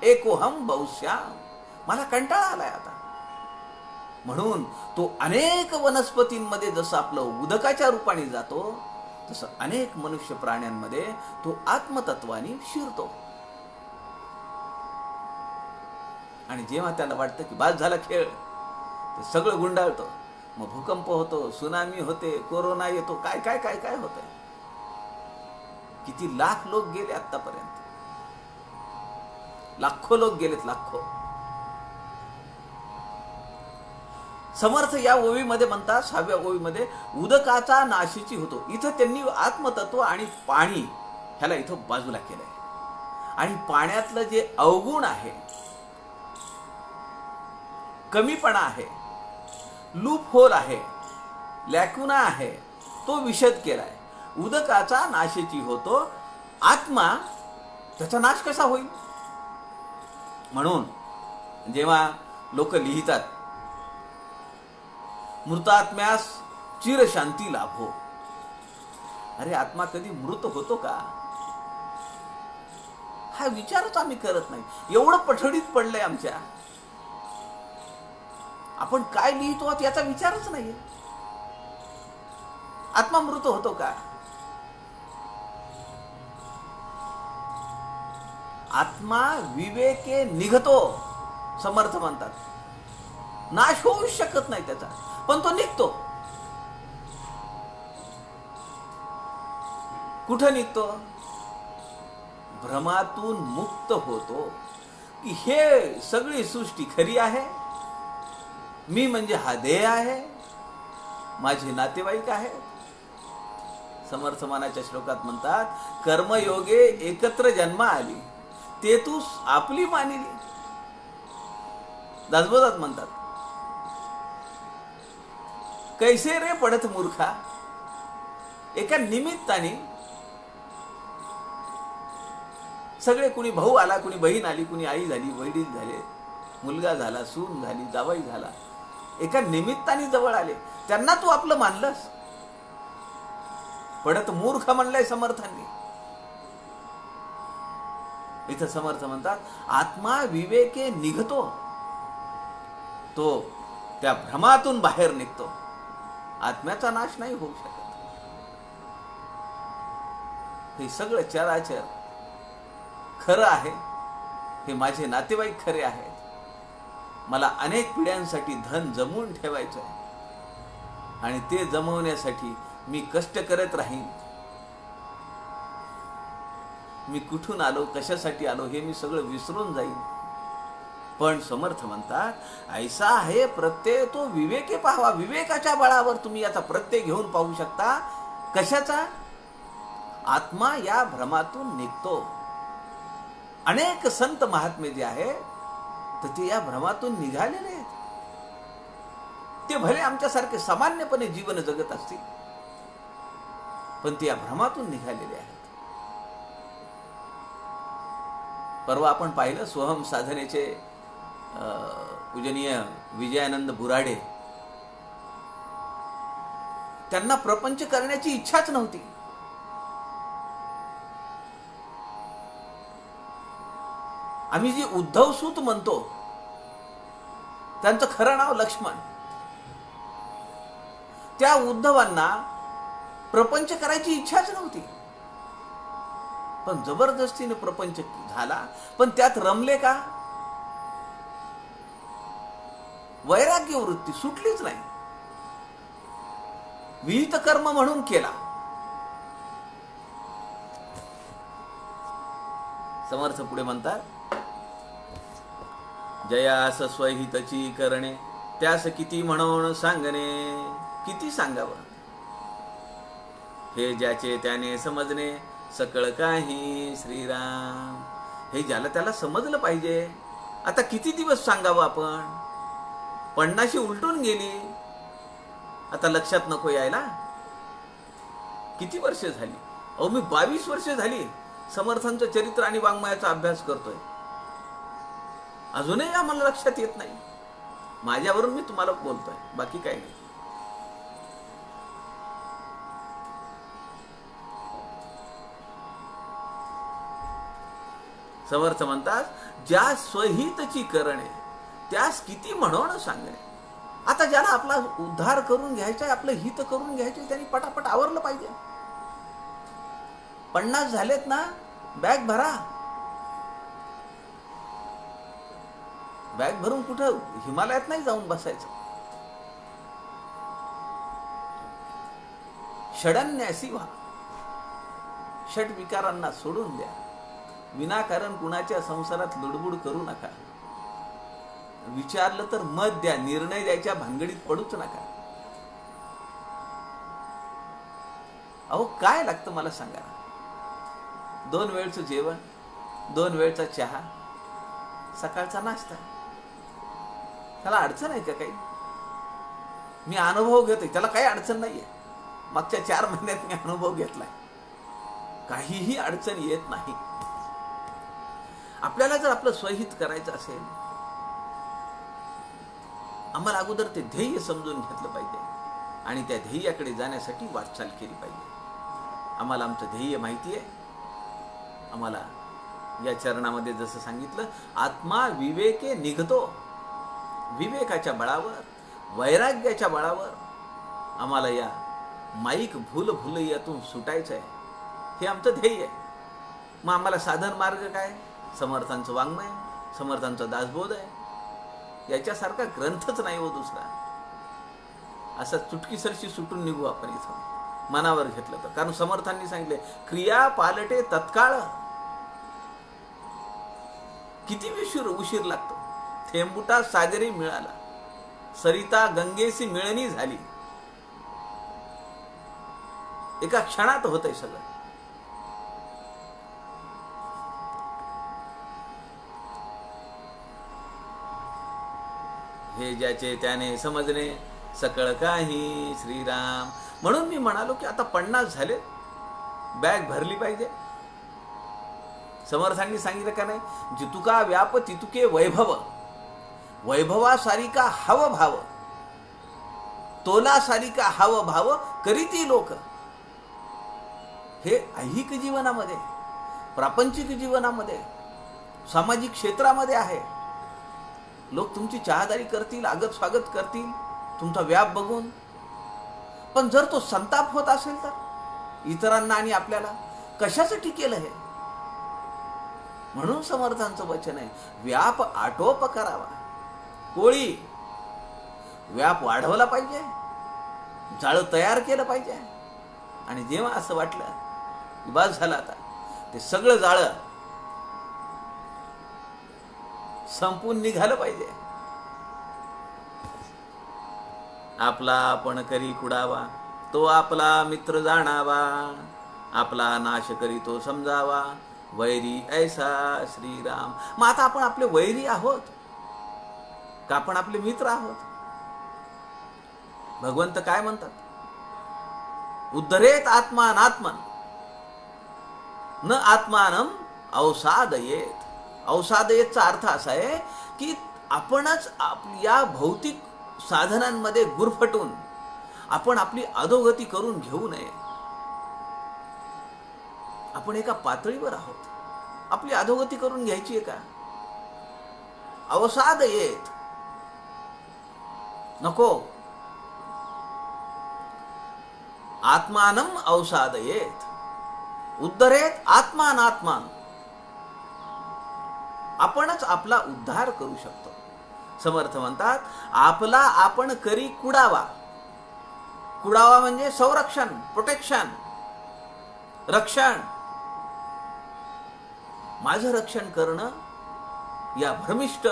एकोहम बहुश्याम, मला कंटाळा आलाय आता. म्हणून तो अनेक वनस्पतींमध्ये जसं आपलं उदकाच्या रूपाने जातो, तसं अनेक मनुष्य प्राण्यांमध्ये तो आत्मतत्वाने शिरतो. आणि जेव्हा त्याला वाटतं की बास झाला खेळ, ते सगळं गुंडाळतो. मग भूकंप होतो, सुनामी होते, कोरोना येतो, काय काय काय काय होतंय. किती लाख लोक गेले आतापर्यंत, लाखो लोक गेलेत, लाखो. समर्थ या ओवीमध्ये म्हणतात, 6व्या ओवीमध्ये, उदकाचा नाशीची होतो. इथं त्यांनी आत्मतत्व आणि पाणी ह्याला इथं बाजूला केलंय. आणि पाण्यातलं जे अवगुण आहे, कमीपणा आहे, लूप होल आहे, लॅकुना आहे, तो विशद केलाय. उदकाचा नाशेची होतो आत्मा, त्याचा नाश कसा होईल? म्हणून जेव्हा लोक लिहितात मृतात्म्यास चिरशांती लाभो, अरे आत्मा कधी मृत होतो का? हा विचारच आम्ही करत नाही. एवढं पठडीत पडलंय आमच्या, आपण काय लिहितो याचा विचारच नाहीये. आत्मा मृत होतो का? आत्मा विवेके निघतो, समर्थ म्हणतात. नाश होऊ शकत नाही त्याचा, पण तो निघतो. कुठं निघतो? भ्रमातून मुक्त होतो की हे सगळी सृष्टी खरी आहे, मी म्हणजे हा देह आहे, माझे नातेवाईक आहे. समर्थ मानाच्या श्लोकात म्हणतात, कर्मयोगे एकत्र जन्मा आली, ते तू आपली मानिली. दासबोधात म्हणतात, कैसे रे पडत मूर्खा, एका निमित्ताने सगळे, कुणी भाऊ आला, कुणी बहीण आली, कुणी आई झाली, वडील झाले, मुलगा झाला, सून झाली, जावई झाला, एका निमित्ताने जवळ आले, त्यांना तू आपलं मानलंस. पडत मूर्ख म्हणलंय समर्थांनी. इथं समर्थ म्हणतात, आत्मा विवेके निघतो, तो त्या भ्रमातून बाहेर निघतो. आत्म्याचा नाश नाही होऊ शकत. हे सगळं चराचर खरं आहे, हे माझे नातेवाईक खरे आहेत, मला अनेक पिढ्यांसाठी धन जमवून ठेवायचं आहे, आणि ते जमवण्यासाठी मी कष्ट करत राहीन. मी कुठून आलो, कशासाठी आलो, हे मी सगळं विसरून जाईन. पण समर्थ म्हणतात, ऐसा आहे प्रत्यय तो विवेके पाहावा. विवेकाच्या बळावर तुम्ही याचा प्रत्यय घेऊन पाहू शकता. कशाचा? आत्मा या भ्रमातून निघतो. अनेक संत महात्मे जे आहे तर ते या भ्रमातून निघालेले आहेत. ते भले आमच्यासारखे सामान्यपणे जीवन जगत असतील, पण ते या भ्रमातून निघालेले आहेत. परवा आपण पाहिलं सोहम साधनेचे पूजनीय विजयानंद बुराडे, त्यांना प्रपंच करण्याची इच्छाच नव्हती. आम्ही जी उद्धव सूत म्हणतो, त्यांचं खरं नाव लक्ष्मण. त्या उद्धवांना प्रपंच करायची इच्छाच नव्हती, पण जबरदस्तीने प्रपंच झाला. पण त्यात रमले का? वैराग्य वृत्ती सुटलीच नाही. विहित कर्म म्हणून केला. समर्थ पुढे म्हणतात, जयास स्वहितची करणे, त्यास किती म्हणून सांगणे. किती सांगावं? हे ज्याचे त्याने समजणे, सकळ काही श्रीराम. हे ज्याला त्याला समजलं पाहिजे. आता किती दिवस सांगावं आपण? 50 उलटून गेली, आता लक्षात नको यायला? किती वर्ष झाली? अहो मी 22 वर्ष झाली समर्थांचं चरित्र आणि वाङ्मयाचा अभ्यास करतोय, अजूनही आम्हाला लक्षात येत नाही. माझ्यावरून मी तुम्हाला बोलतोय, बाकी काही नाही. समर्थ म्हणतात, ज्या स्वहितची करणे त्यास किती म्हणून सांगणे. आता ज्याला आपला उद्धार करून घ्यायचा, आपलं हित करून घ्यायचे, त्यांनी पटापट आवरलं पाहिजे. 50 झालेत ना, बॅग भरा. बॅग भरून कुठं हिमालयात नाही जाऊन बसायचं. षडन्यासी व्हा. षट विकारांना सोडून द्या. विनाकारण कुणाच्या संसारात लुडबुड करू नका. विचारलं तर मत द्या. निर्णय द्यायच्या भानगडीत पडूच नका. अहो काय लागतं मला सांगा. 2 वेळचं जेवण, 2 वेळचा चहा, सकाळचा नाश्ता, त्याला अडचण आहे का काही? मी अनुभव घेतोय, त्याला काही अडचण नाहीये. मागच्या 4 महिन्यात मी अनुभव घेतलाय. काहीही अडचण येत नाही. आपल्याला जर आपलं स्वहित करायचं असेल, आम्हाला अगोदर ते ध्येय समजून घेतलं पाहिजे आणि त्या ध्येयाकडे जाण्यासाठी वाटचाल केली पाहिजे. आम्हाला आमचं ध्येय माहिती आहे. आम्हाला या चरणामध्ये जसं सांगितलं, आत्मा विवेके निघतो. विवेकाच्या बळावर, वैराग्याच्या बळावर आम्हाला या माईक भूल भुलैयातून सुटायचं आहे. हे आमचं ध्येय आहे. मग आम्हाला साधन मार्ग काय? समर्थांचं वाङ्मय, समर्थांचा दासबोध आहे. याच्यासारखा ग्रंथच नाही हो दुसरा. असं चुटकीसरशी सुटून निघू आपण इथं, मनावर घेतलं तर. कारण समर्थांनी सांगितले, क्रिया पालटे तत्काळ. किती उशीर लागतो. थेंबुटा सागरी मिळाला, सरिता गंगेसी मिळणी झाली. एका क्षणात होतंय सगळं. हे ज्याचे त्याने समजणे, सकळ काही श्रीराम. म्हणून मी म्हणालो की आता 50 झाले, बॅग भरली पाहिजे. समर्थांनी सांगितलं का नाही, जितुका व्याप तितुके वैभव. वैभवा सारिका हव भाव, तोला सारिका हव भाव करीती लोक. हे ऐहिक जीवनामध्ये, प्रापंचिक जीवनामध्ये, सामाजिक क्षेत्रामध्ये आहे. लोक तुमची चहादारी करतील, आगत स्वागत करतील तुमचा व्याप बघून. पण जर तो संताप होत असेल तर इतरांना आणि आपल्याला कशासाठी केलं हे? म्हणून समर्थांचं वचन आहे, व्याप आटोप करावा. कोळी व्याप वाढवला पाहिजे, जाळं तयार केलं पाहिजे. आणि जेव्हा असं वाटलं की बस झालं आता, ते सगळं जाळं संपून निघालं पाहिजे. आपला आपण करी कुडावा, तो आपला मित्र जाणावा. आपला नाश करी तो समजावा, वैरी ऐसा श्रीराम. मग आता आपण आपले वैरी आहोत का आपण आपले मित्र आहोत? भगवंत काय म्हणतात? उद्धरेत आत्मानात्मन न आत्मानम अवसादयेत. अवसादयेतचा अर्थ असा आहे की आपणच या भौतिक साधनांमध्ये गुरफटून आपण आपली अधोगती करून घेऊ नये. आपण एका पातळीवर आहोत, आपली अधोगती करून घ्यायची आहे का? अवसादयेत नको. आत्मानम अवसादयेत, उद्धरेत आत्मानात्मान. आपणच आपला उद्धार करू शकतो. समर्थ म्हणतात, आपला आपण करी कुडावा. कुडावा म्हणजे संरक्षण, प्रोटेक्शन, रक्षण. माझं रक्षण करणं या भ्रमिष्ट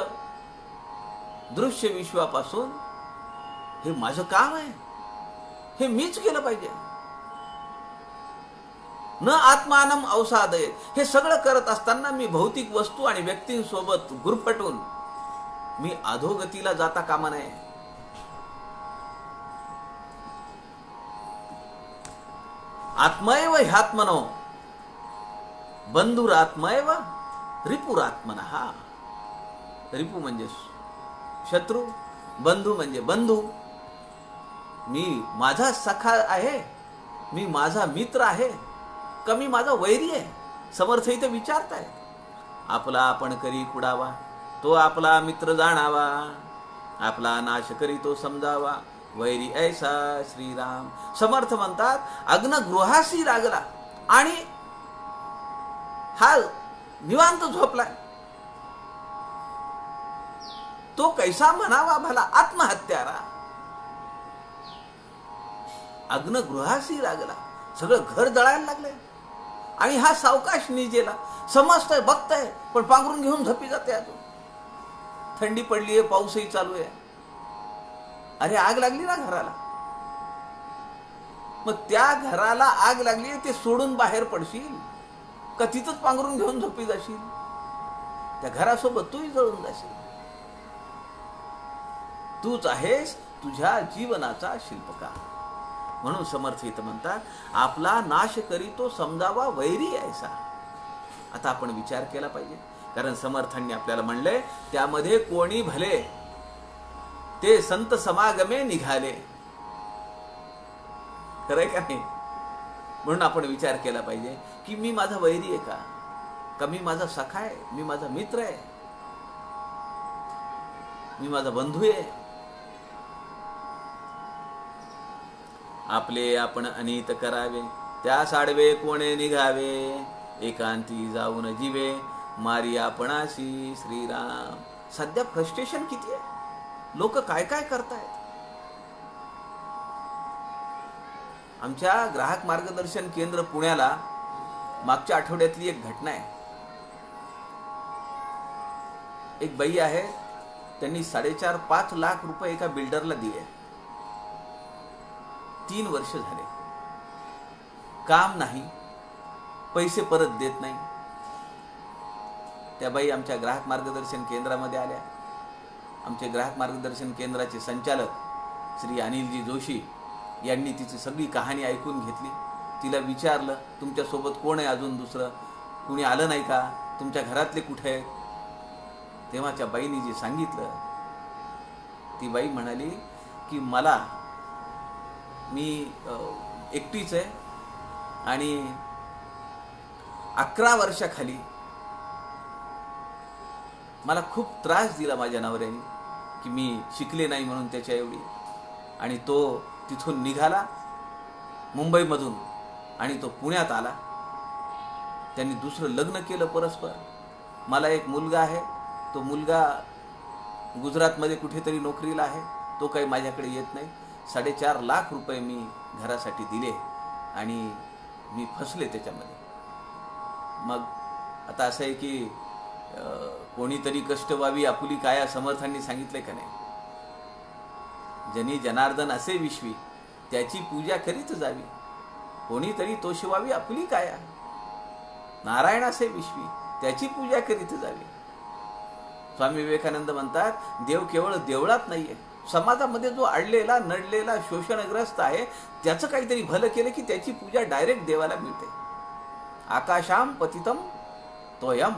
दृश्य विश्वापासून हे माझं काम आहे. हे मीच केलं पाहिजे. न आत्मानम अवसादयेत. हे सगळं करत असताना मी भौतिक वस्तू आणि व्यक्तींसोबत गुरफटून मी अधोगतीला जाता कामा नये. आत्मैव ह्यात्मनो. बंधुरात्मैव रिपुरात्मनः. रिपू म्हणजे शत्रू, बंधू म्हणजे बंधू. मी माझा सखा आहे, मी माझा मित्र आहे, का मी माझा वैरी आहे? समर्थ इथे विचारताय. आपला आपण करी कुडावा, तो आपला मित्र जाणावा, आपला नाश करी तो समजावा, वैरी ऐसा श्रीराम. समर्थ म्हणतात अग्नगृहाशी लागला आणि हा निवांत झोपलाय. तो कैसा म्हणावा भला आत्महत्यारा. अग्नगृहाशी लागला, सगळं घर जळायला लागले आणि हा सावकाश निजेला. समजतंय, बघताय, पण पांघरून घेऊन झोपी जाते. अजून थंडी पडलीये, पाऊसही चालू आहे. अरे आग लागली ना घराला, मग त्या घराला आग लागली, ते सोडून बाहेर पडशील का तिथंच पांघरून घेऊन झोपी जाशील? त्या घरासोबत तूही जळून जाशील. तूच आहेस तुझ्या जीवनाचा शिल्पकार. म्हणून समर्थ इथं म्हणतात आपला नाश करीतो समजावा वैरी ऐसा. आता आपण विचार केला पाहिजे, कारण समर्थांनी आपल्याला म्हणले त्यामध्ये कोणी भले ते संत समागमे निघाले. खरंय का नाही? म्हणून आपण विचार केला पाहिजे की मी माझा वैरी आहे का मी माझा सखा आहे, मी माझा मित्र आहे, मी माझा बंधू आहे. आपले आपण अनित करावे, त्या साडवे कोणे निघावे, एकांती जाऊन जीवे, मारी आपणाशी श्रीराम. सध्या फ्रस्ट्रेशन किती आहे, लोक काय काय करतायत. आमच्या ग्राहक मार्गदर्शन केंद्र पुण्याला मागच्या आठवड्यातली एक घटना आहे. एक बाई आहे, त्यांनी 4.5-5 लाख रुपये एका बिल्डरला दिले. 3 वर्ष झाले, काम नाही, पैसे परत देत नाही. त्या बाई आमच्या ग्राहक मार्गदर्शन केंद्रामध्ये आल्या. आमचे ग्राहक मार्गदर्शन केंद्राचे संचालक श्री अनिलजी जोशी यांनी तिची सगळी कहाणी ऐकून घेतली. तिला विचारलं तुमच्यासोबत कोण आहे, अजून दुसरं कुणी आलं नाही का, तुमच्या घरातले कुठे आहेत? तेव्हा त्या बाईंनी जे सांगितलं, ती बाई म्हणाली की मी एकटीच आहे आणि 11 वर्षाखाली मला खूप त्रास दिला माझ्या नवऱ्याने की मी शिकले नाही म्हणून त्याच्या एवढी. आणि तो तिथून निघाला मुंबईमधून आणि तो पुण्यात आला. त्यांनी दुसरं लग्न केलं परस्पर. मला एक मुलगा आहे, तो मुलगा गुजरातमध्ये कुठेतरी नोकरीला आहे, तो काही माझ्याकडे येत नाही. 4.5 लाख रुपये मी घरासाठी दिले आणि मी फसले त्याच्यामध्ये. मग आता असं आहे की कोणीतरी कष्ट व्हावी आपुली काया, समर्थांनी सांगितलंय का नाही? जनी जनार्दन असे विश्वी, त्याची पूजा करीत जावी. कोणीतरी तो शिवावी आपुली काया, नारायण असे विश्वी, त्याची पूजा करीत जावी. स्वामी विवेकानंद म्हणतात देव केवळ देवळात नाहीये, समाजामध्ये जो अडलेला नडलेला शोषणग्रस्त आहे त्याचं काहीतरी भलं केलं की त्याची पूजा डायरेक्ट देवाला मिळते. आकाशाम पतितम तोयम,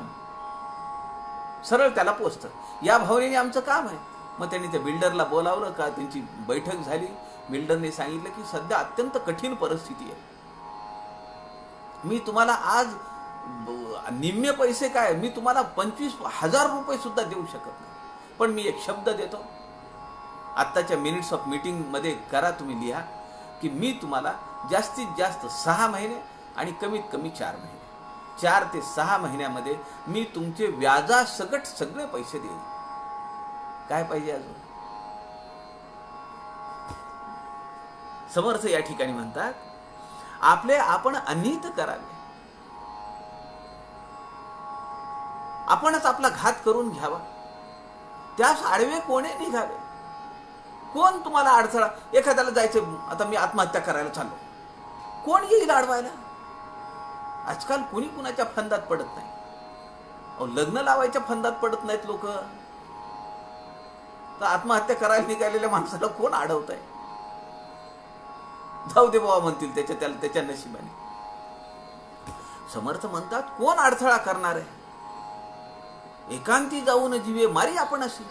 सरळ त्याला पोचतं. या भावनेने आमचं काम आहे. मग त्यांनी त्या बिल्डरला बोलावलं का, त्यांची बैठक झाली. बिल्डरने सांगितलं की सध्या अत्यंत कठीण परिस्थिती आहे, मी तुम्हाला आज निम्मे पैसे काय, मी तुम्हाला 25,000 रुपये सुद्धा देऊ शकत नाही, पण मी एक शब्द देतो, आत्ताच्या मिनिट्स ऑफ मीटिंग मध्ये करा, तुम्ही लिहा की मी तुम्हाला जास्तीत जास्त 6 महिने आणि कमीत कमी 4 महिने, 4 ते 6 महिन्यामध्ये मी तुमचे व्याजासकट सगळे पैसे देईन. काय पाहिजे अजून? समर्थ या ठिकाणी म्हणतात आपले आपण अनित करावे, आपणच आपला घात करून घ्यावा, त्यास आडवे कोणे निघावे. कोण तुम्हाला अडथळा, एखाद्याला जायचं आता मी आत्महत्या करायला चाललो, कोण येईल अडवायला? आजकाल कुणी कुणाच्या फंदात पडत नाही. अहो, लग्न लावायच्या फंदात पडत नाहीत लोक, तर आत्महत्या करायला निघालेल्या माणसाला कोण अडवत आहे? जाऊ दे बाबा म्हणतील त्याच्या नशिबाने. समर्थ म्हणतात, कोण अडथळा करणार आहे? एकांती जाऊन जीवे मारी आपण अशी.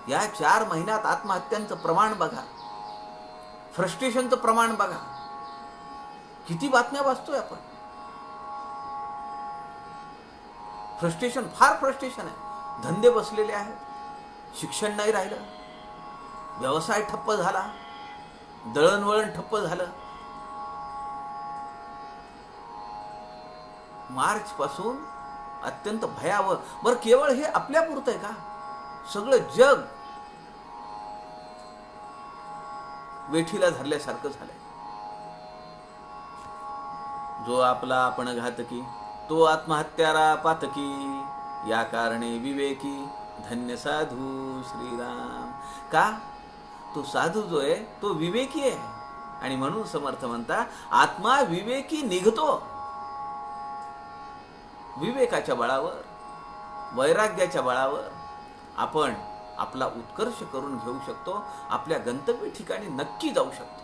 या 4 महिन्यात आत्महत्यांचं प्रमाण बघा, फ्रस्ट्रेशनचं प्रमाण बघा. किती बातम्या वाचतोय आपण. फ्रस्ट्रेशन, फार फ्रस्ट्रेशन आहे. धंदे बसलेले आहेत, शिक्षण नाही राहिलं, व्यवसाय ठप्प झाला, दळणवळण ठप्प झालं. मार्च पासून अत्यंत भयावह. बरं, केवळ हे आपल्यापुरतं आहे का? सगळं जग वेठीला धरल्यासारखं झालंय. जो आपला आपण घातकी, तो आत्महत्यारा पातकी, या कारणे विवेकी, धन्य साधू श्रीराम. का? तो साधू जो आहे तो विवेकी आहे. आणि म्हणून समर्थ म्हणता, आत्मा विवेकी निघतो. विवेकाच्या बळावर, वैराग्याच्या बळावर आपण आपला उत्कर्ष करून घेऊ शकतो. आपल्या गंतव्य ठिकाणी नक्की जाऊ शकतो.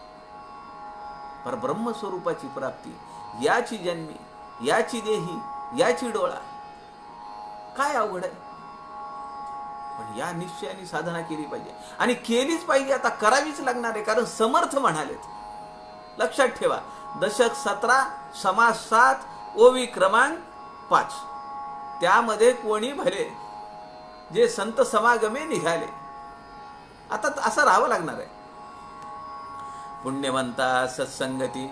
पर ब्रह्मस्वरूपाची प्राप्ती, याची जन्मी, याची देही, याची डोळा, काय अवघड आहे? पण या निश्चयाने साधना केली पाहिजे, आणि केलीच पाहिजे. आता करावीच लागणार आहे, कारण समर्थ म्हणालेत. लक्षात ठेवा, दशक 17, समास 7, ओवी क्रमांक 5. त्यामध्ये कोणी भले जे संत समागमे निघाले. आता असं राहावं लागणार आहे. पुण्यवंता सत्संगती,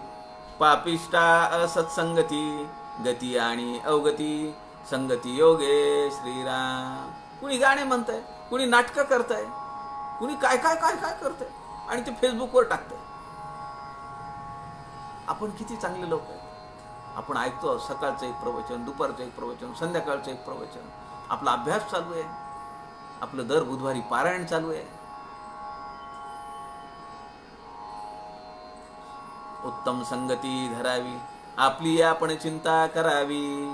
पापिष्टा असत्संगती, गती आणि अवगती, संगती योगे श्रीराम. कुणी गाणे म्हणतंय, कुणी नाटकं करतंय, कुणी काय काय काय काय करतंय आणि ते फेसबुकवर टाकतंय. आपण किती चांगले लोक आहेत. आपण ऐकतो सकाळचं एक प्रवचन, दुपारचं एक प्रवचन, संध्याकाळचं एक प्रवचन. आपला अभ्यास चालू आहे, आपलं दर बुधवारी पारायण चालू आहे. उत्तम संगती धरावी, आपली आपण चिंता करावी,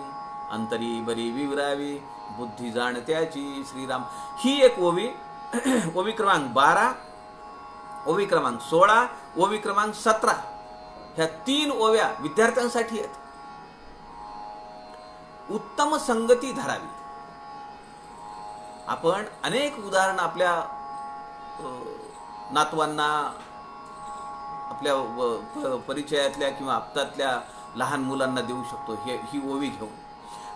अंतरी बरी विवरावी, बुद्धी जाणत्याची श्रीराम. ही एक ओवी, ओवी क्रमांक 12, ओवी क्रमांक 16, ओवी क्रमांक 17, ह्या 3 ओव्या विद्यार्थ्यांसाठी आहेत. उत्तम संगती धरावी. आपण अनेक उदाहरण आपल्या नातवांना, आपल्या परिचयातल्या किंवा आप्तातल्या लहान मुलांना देऊ शकतो. ही ओवी घेऊन,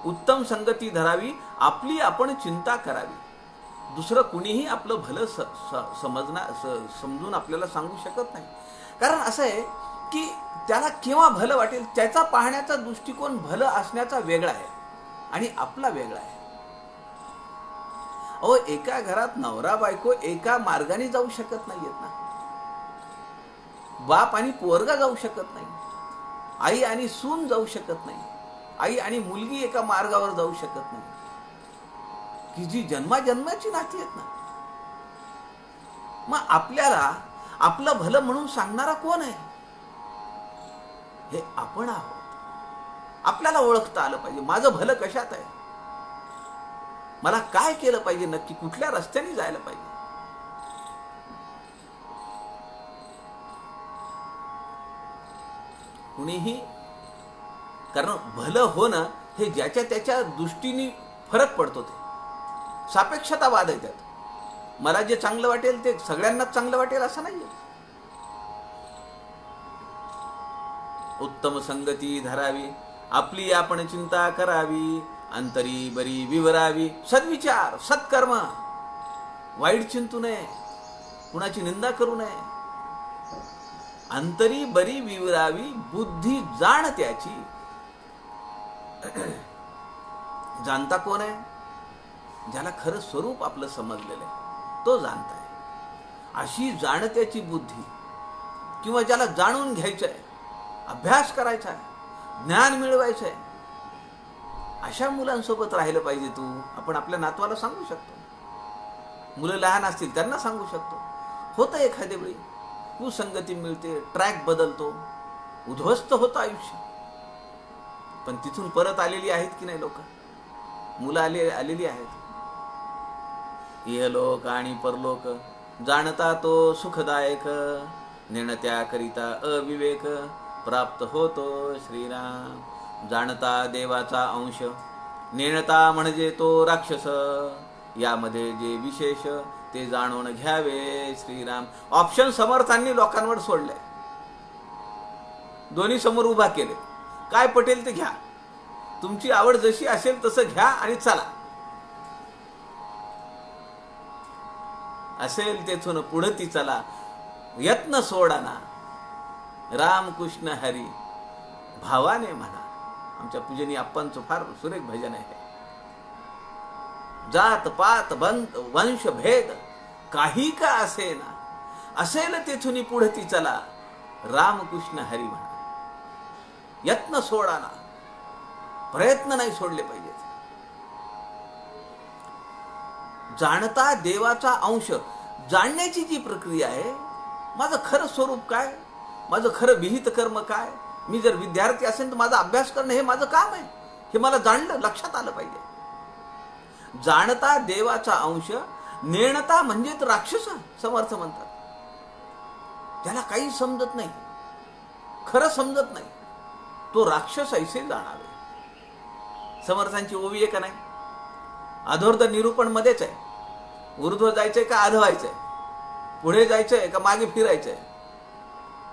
उत्तम संगती धरावी, आपली आपण चिंता करावी. दुसरं कुणीही आपलं भलं समजून आपल्याला सांगू शकत नाही. कारण असं आहे की त्याला केव्हा भलं वाटेल, त्याचा पाहण्याचा दृष्टिकोन भलं असण्याचा वेगळा आहे आणि आपला वेगळा आहे. अहो, एका घरात नवरा बायको एका मार्गाने जाऊ शकत नाहीयेत ना. बाप आणि पोरगा जाऊ शकत नाही, आई आणि सून जाऊ शकत नाही, आई आणि मुलगी एका मार्गावर जाऊ शकत नाही, की जी जन्माजन्माची नाती आहेत ना. मग आपल्याला आपलं भलं म्हणून सांगणारा कोण आहे? हे आपण आहोत. आपल्याला ओळखता आलं पाहिजे, माझं भलं कशात आहे, मला काय केलं पाहिजे, नक्की कुठल्या रस्त्याने जायला पाहिजे. कुणीही, कारण भलं होणं हे ज्याच्या त्याच्या दृष्टीने फरक पडतो. ते सापेक्षतावाद आहे. त्यात मला जे चांगलं वाटेल ते सगळ्यांनाच चांगलं वाटेल असं नाहीये. उत्तम संगती धरावी, आपली आपण चिंता करावी, अंतरी बरी विवरावी, सद्विचार, सत्कर्म, वाईट चिंतू नये, कुणाची निंदा करू नये. अंतरी बरी विवरावी, बुद्धी जाण त्याची. जाणता कोण आहे? ज्याला खरं स्वरूप आपलं समजलेलं आहे तो जाणता आहे. अशी जाणत्याची बुद्धी, किंवा ज्याला जाणून घ्यायचं आहे, अभ्यास करायचा आहे, ज्ञान मिळवायचं आहे, अशा मुलांसोबत राहिलं पाहिजे. तू आपण आपल्या नातवाला सांगू शकतो. मुलं लहान असतील त्यांना सांगू शकतो. होतं एखाद्या वेळी कुसंगती मिळते, ट्रॅक बदलतो, उद्ध्वस्त होतं आयुष्य. पण तिथून परत आलेली आहेत की नाही लोक? मुलं आलेली आहेत. इहलोक आणि परलोक जाणता तो सुखदायक, नेणत्या करिता अविवेक, प्राप्त होतो श्रीराम. जाणता देवाचा अंश, नेणता म्हणजे तो राक्षस, यामध्ये जे विशेष ते जाणून घ्यावे श्रीराम. ऑप्शन समर्थांनी लोकांवर सोडले, दोन्ही समोर उभा केले. काय पटेल ते घ्या, तुमची आवड जशी असेल तसं घ्या आणि चला. असेल तेथून पुढं ती चला, यत्न सोडाना. रामकृष्ण हरी भावाने म्हणा. आमच्या पूजनीय आप्पांचं फार सुरेख भजन आहे. जात पात वंश भेद काही का असेना, असेल तेथून पुढे ती चला. रामकृष्ण हरी म्हणा. यत्न सोडाना, प्रयत्न नाही सोडले पाहिजेत. जाणता देवाचा अंश, जाणण्याची जी प्रक्रिया आहे, माझं खरं स्वरूप काय, माझं खरं विहित कर्म काय. मी जर विद्यार्थी असेल तर माझा अभ्यास करणं हे माझं काम आहे, हे मला जाणलं, लक्षात आलं पाहिजे. जाणता देवाचा अंश, नेणता म्हणजे राक्षस. समर्थ म्हणतात त्याला काही समजत नाही, खरं समजत नाही, तो राक्षस ऐसे जाणावे. समर्थांची ओवी आहे का नाही? अधोर्ध निरूपण मध्येच आहे. ऊर्ध्व जायचंय का आधवायचंय, पुढे जायचंय का मागे फिरायचंय,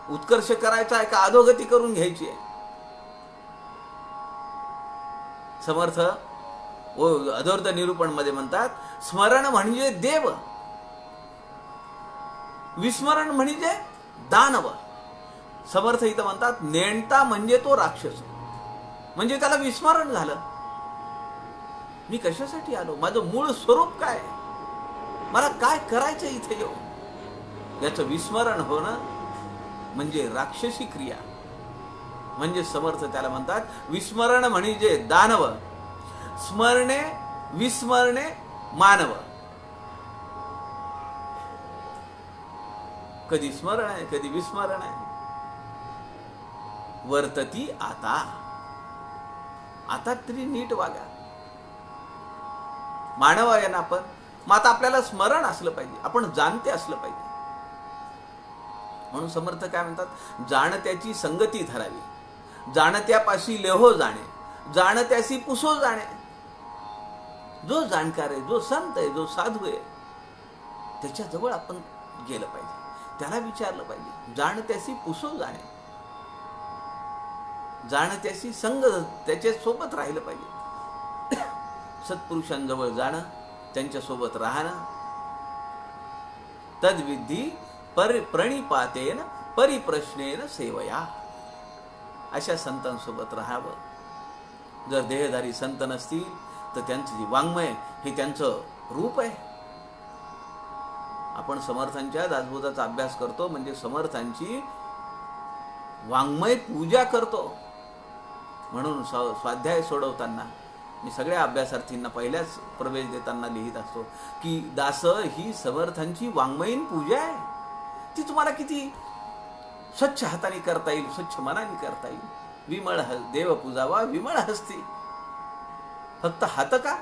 उत्कर्ष करायचा आहे का अधोगती करून घ्यायची आहे. समर्थ अधोर्ध निरूपण मध्ये म्हणतात, स्मरण म्हणजे देव, विस्मरण म्हणजे दानव. समर्थ इथं म्हणतात, नेणता म्हणजे तो राक्षस, म्हणजे त्याला विस्मरण झालं. मी कशासाठी आलो, माझं मूळ स्वरूप काय, मला काय करायचं इथे येऊन, याचं विस्मरण होणं म्हणजे राक्षसी क्रिया. म्हणजे समर्थ त्याला म्हणतात, विस्मरण म्हणजे दानव, स्मरणे विस्मरणे मानव. कधी स्मरण आहे, कधी विस्मरण आहे. वर्तती आता, आता तरी नीट वागा. मानव आहे ना आपण, मग आता आपल्याला स्मरण असलं पाहिजे, आपण जाणते असलं पाहिजे. म्हणून समर्थ काय म्हणतात, जाणत्याची संगती धरावी, जाणत्यापाशी लेहो जाणे, जाणत्याशी पुसो जाणे. जो जाणकार आहे, जो संत आहे, जो साधू आहे, त्याच्याजवळ आपण गेलं पाहिजे, त्याला विचारलं पाहिजे. जाणत्याशी पुसो जाणे, जाणत्याशी संग, त्याच्या सोबत राहिलं पाहिजे. सत्पुरुषांजवळ जाणं, त्यांच्यासोबत राहणं. तद्विधी प्रणिपातेन परिप्रश्नेन सेवया. अशा संतांसोबत राहावं. जर देहधारी संत नसतील तर त्यांचं जे वाङ्मय हे त्यांचं रूप आहे. आपण समर्थांच्या दासबोधाचा अभ्यास करतो म्हणजे समर्थांची वाङ्मय पूजा करतो. म्हणून स्वाध्याय सोडवताना मी सगळ्या अभ्यासार्थींना पहिल्याच प्रवेश देताना लिहित असतो की दास ही समर्थांची वाङ्मयीन पूजा आहे. ती तुम्हाला किती स्वच्छ हाताने करता येईल, स्वच्छ मनाने करता येईल. विमळ देव पूजावा विमळ हस्ती. फक्त हात का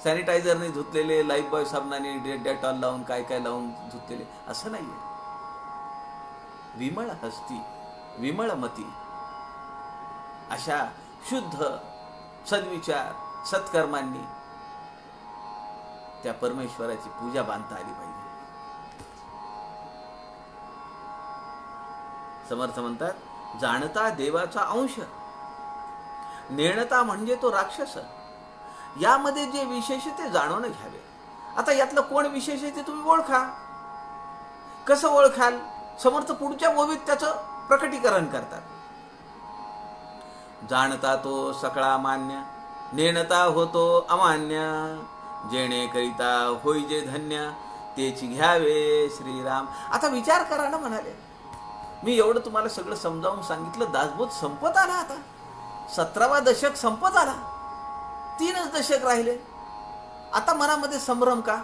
सॅनिटायझरने धुतलेले, लाईफ बॉय साबणाने, डेटॉल लावून, काय काय लावून धुतलेले, असं नाहीये. विमळ हस्ती, विमळ मती, अशा शुद्ध सद्विचार सत्कर्मांनी त्या परमेश्वराची पूजा बांधता आली पाहिजे. समर्थ म्हणतात, जाणता देवाचा अंश, नेणता म्हणजे तो राक्षस, यामध्ये जे विशेष ते जाणून घ्यावे. आता यातलं कोण विशेष आहे ते तुम्ही ओळखा. कसं ओळखाल? समर्थ पुढच्या ओवीत त्याचं प्रकटीकरण करतात. जाणता तो सकळा मान्य, नेणता होतो अमान्य, जेणे करिता होई जे धन्य, तेची घ्यावे श्रीराम. आता विचार करा ना. म्हणाले मी एवढं तुम्हाला सगळं समजावून सांगितलं, दासबोध संपत आला. आता 17वा दशक संपत आला, 3च दशक राहिले. आता मनामध्ये संभ्रम का?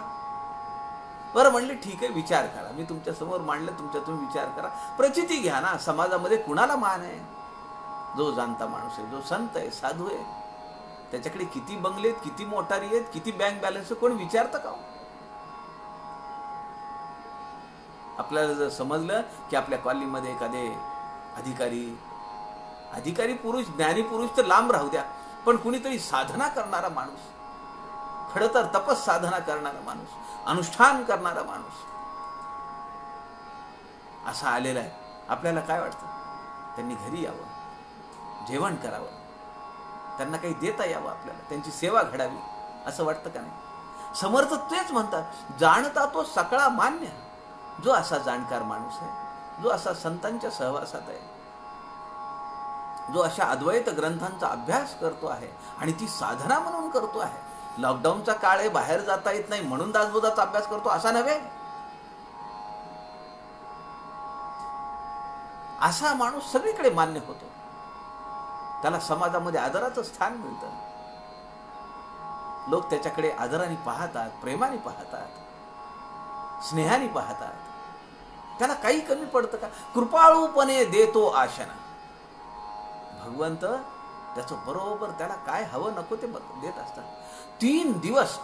बरं म्हणले ठीक आहे, विचार करा. मी तुमच्या समोर मांडलं, तुमच्यातून विचार करा, प्रचिती घ्या ना. समाजामध्ये कुणाला मान आहे? जो जाणता माणूस आहे, जो संत आहे, साधू आहे, त्याच्याकडे किती बंगलेत, किती मोटारी आहेत, किती बँक बॅलन्स, कोण विचारतं का? आपल्याला जर समजलं की आपल्या कॉलनीमध्ये एखादे अधिकारी अधिकारी पुरुष, ज्ञानी पुरुष तर लांब राहू द्या, पण कुणीतरी साधना करणारा माणूस, खरं तर तपस साधना करणारा माणूस, अनुष्ठान करणारा माणूस असा आलेला आहे. आपल्याला काय वाटतं? त्यांनी घरी यावं, जेवण करावं, त्यांना काही देता यावं, आपल्याला त्यांची सेवा घडावी असं वाटतं का नाही? समर्थ तेच म्हणतात, जाणता तो सकळा मान्य. जो असा जाणकार माणूस आहे, जो असा संतांच्या सहवासात आहे, जो अशा अद्वैत ग्रंथांचा अभ्यास करतो आहे आणि ती साधना म्हणून करतो आहे. लॉकडाऊनचा काळ आहे, बाहेर जाता येत नाही म्हणून दासबोधाचा अभ्यास करतो असा नव्हे. असा माणूस सगळीकडे मान्य होतो, त्याला समाजामध्ये आदराचं स्थान मिळतं. लोक त्याच्याकडे आदराने पाहतात, प्रेमाने पाहतात, स्नेहाने पाहतात. त्याला काही कमी पडतं का? कृपाळूपणे देतो आशना. भगवंत त्याचं बरोबर त्याला काय हवं नको ते देत असतात. 3 दिवस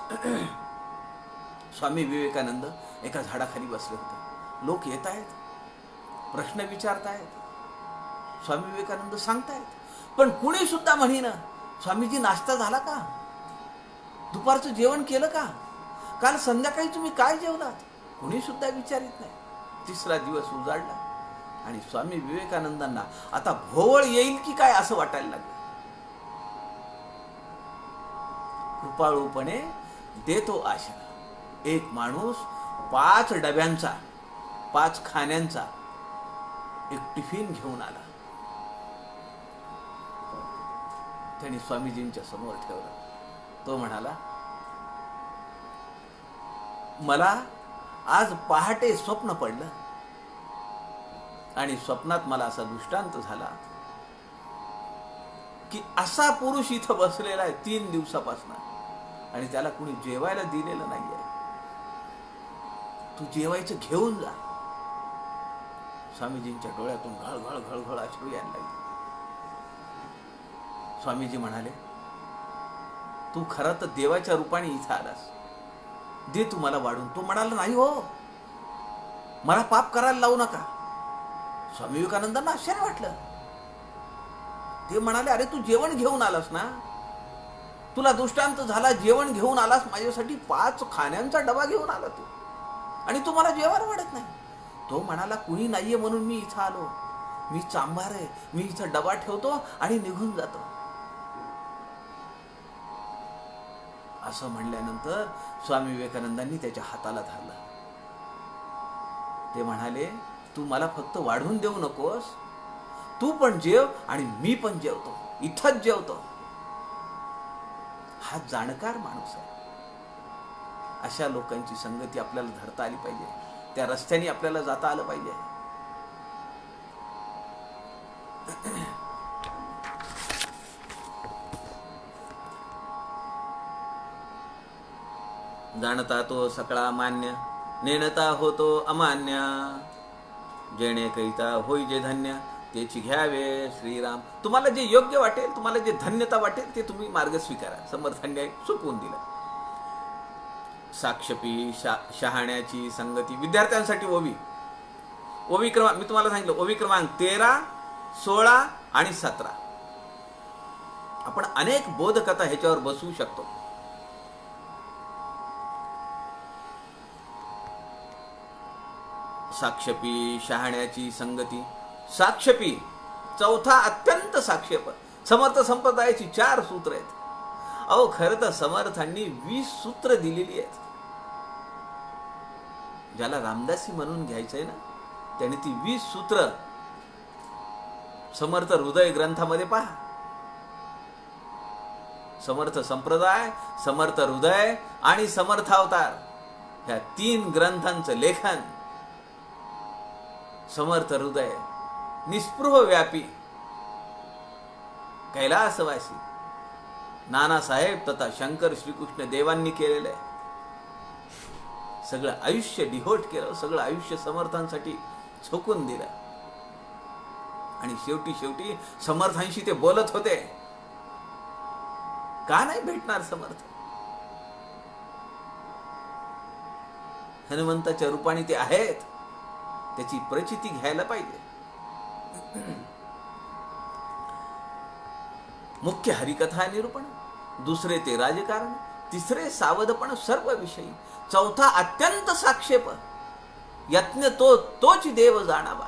स्वामी विवेकानंद एका झाडाखाली बसले होते. लोक येत आहेत, प्रश्न विचारतायत, स्वामी विवेकानंद सांगतायत, पण कुणी सुद्धा म्हणेना स्वामीजी नाश्ता झाला का? दुपारचं जेवण केलं का? काल संध्याकाळी तुम्ही काय जेवलात? कुणी सुद्धा विचारित नाही. 3रा दिवस उजाडला आणि स्वामी विवेकानंदांना आता भोवळ येईल की काय असं वाटायला लागलं. कृपाळूपणे देतो आशा. एक माणूस 5 डब्यांचा, 5 खाण्यांचा एक टिफिन घेऊन आला. त्यांनी स्वामीजींच्या समोर ठेवलं. तो म्हणाला, मला आज पहाटे स्वप्न पडलं आणि स्वप्नात मला असा दृष्टांत झाला की असा पुरुष इथं बसलेला आहे 3 दिवसापासून आणि त्याला कुणी जेवायला दिलेलं नाहीये. तू जेवायचं घेऊन जा. स्वामीजींच्या डोळ्यातून घळघळ घळघळ अश्रू यायला लागले. स्वामीजी म्हणाले, तू खरं तर देवाच्या रूपाने इथं आलास, दे तू मला वाढून. तो म्हणाला, नाही हो, मला पाप करायला लावू नका. स्वामी विवेकानंदांना आश्चर्य वाटलं. ते म्हणाले, अरे तू जेवण घेऊन आलास ना, तुला दृष्टांत झाला, जेवण घेऊन आलास माझ्यासाठी, 5 खाण्यांचा डबा घेऊन आला तू आणि तू मला जेवायला वाढत नाही. तो म्हणाला, कुणी नाहीये म्हणून मी इथं आलो, मी चांभार आहे, मी इथं डबा ठेवतो आणि निघून जातो. असं म्हणल्यानंतर स्वामी विवेकानंदांनी त्याच्या हाताला धरलं. ते म्हणाले, तू मला फक्त वाढवून देऊ नकोस, तू पण जेव आणि मी पण जेवतो, इथंच जेवतो. हा जाणकार माणूस आहे. अशा लोकांची संगती आपल्याला धरता आली पाहिजे, त्या रस्त्याने आपल्याला जाता आलं पाहिजे. जाणता तो सकळा मान्य, नेणता होतो अमान्य. जेणे करिता होई जे धन्य, त्याची घ्यावे श्रीराम. तुम्हाला जे योग्य वाटेल, तुम्हाला जे धन्यता वाटेल ते तुम्ही मार्ग स्वीकारा. समर्थांनी सोपवून दिलं. साक्षपी शहाण्याची संगती. विद्यार्थ्यांसाठी ओवी क्रमांक मी तुम्हाला सांगितलं, ओवी क्रमांक 13, 16 आणि 17. आपण अनेक बोधकथा ह्याच्यावर बसवू शकतो. साक्षपी शहाण्याची संगती. साक्षपी, चौथा अत्यंत साक्षेप. समर्थ संप्रदायाची 4 सूत्र आहेत. अहो खरं तर समर्थांनी 20 सूत्र दिलेली आहेत. ज्याला रामदासी म्हणून घ्यायचंय ना, त्याने ती 20 सूत्र समर्थ हृदय ग्रंथामध्ये पहा. समर्थ संप्रदाय, समर्थ हृदय आणि समर्थावतार ह्या 3 ग्रंथांचं लेखन समर्थ हृदय, निस्पृह व्यापी, कैलासवासी नानासाहेब तथा शंकर श्रीकृष्ण देवांनी केलेलं आहे. सगळं आयुष्य डिव्होट केलं, सगळं आयुष्य समर्थांसाठी झोकून दिलं आणि शेवटी समर्थांशी ते बोलत होते. का नाही भेटणार समर्थ? हनुमंताच्या रूपाने ते आहेत, त्याची प्रचिती घ्यायला पाहिजे. मुख्य हरिकथा निरूपण, दुसरे ते राजकारण, तिसरे सावधपण सर्व विषयी, चौथा अत्यंत साक्षेप, यत्न तोच देव जाणावा.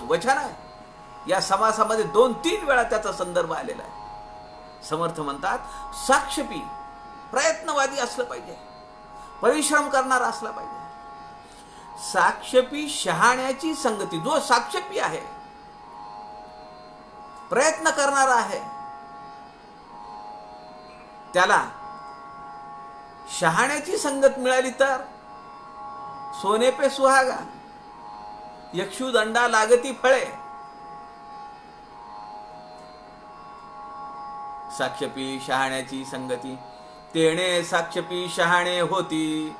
वचन आहे. या समासामध्ये 2-3 वेळा त्याचा संदर्भ आलेला आहे. समर्थ म्हणतात साक्षेपी, प्रयत्नवादी असलं पाहिजे, परिश्रम करणारा असला पाहिजे. साक्षेपी शहाण्याची संगती. जो साक्षेपी आहे, प्रयत्न करणारा आहे, त्याला शहाण्याची संगत मिळाली तर सोने पे सुहागा, यक्षुदंडा लागती फळे. साक्षेपी शहाण्याची संगती, तेणे साक्षेपी शहाणे होती.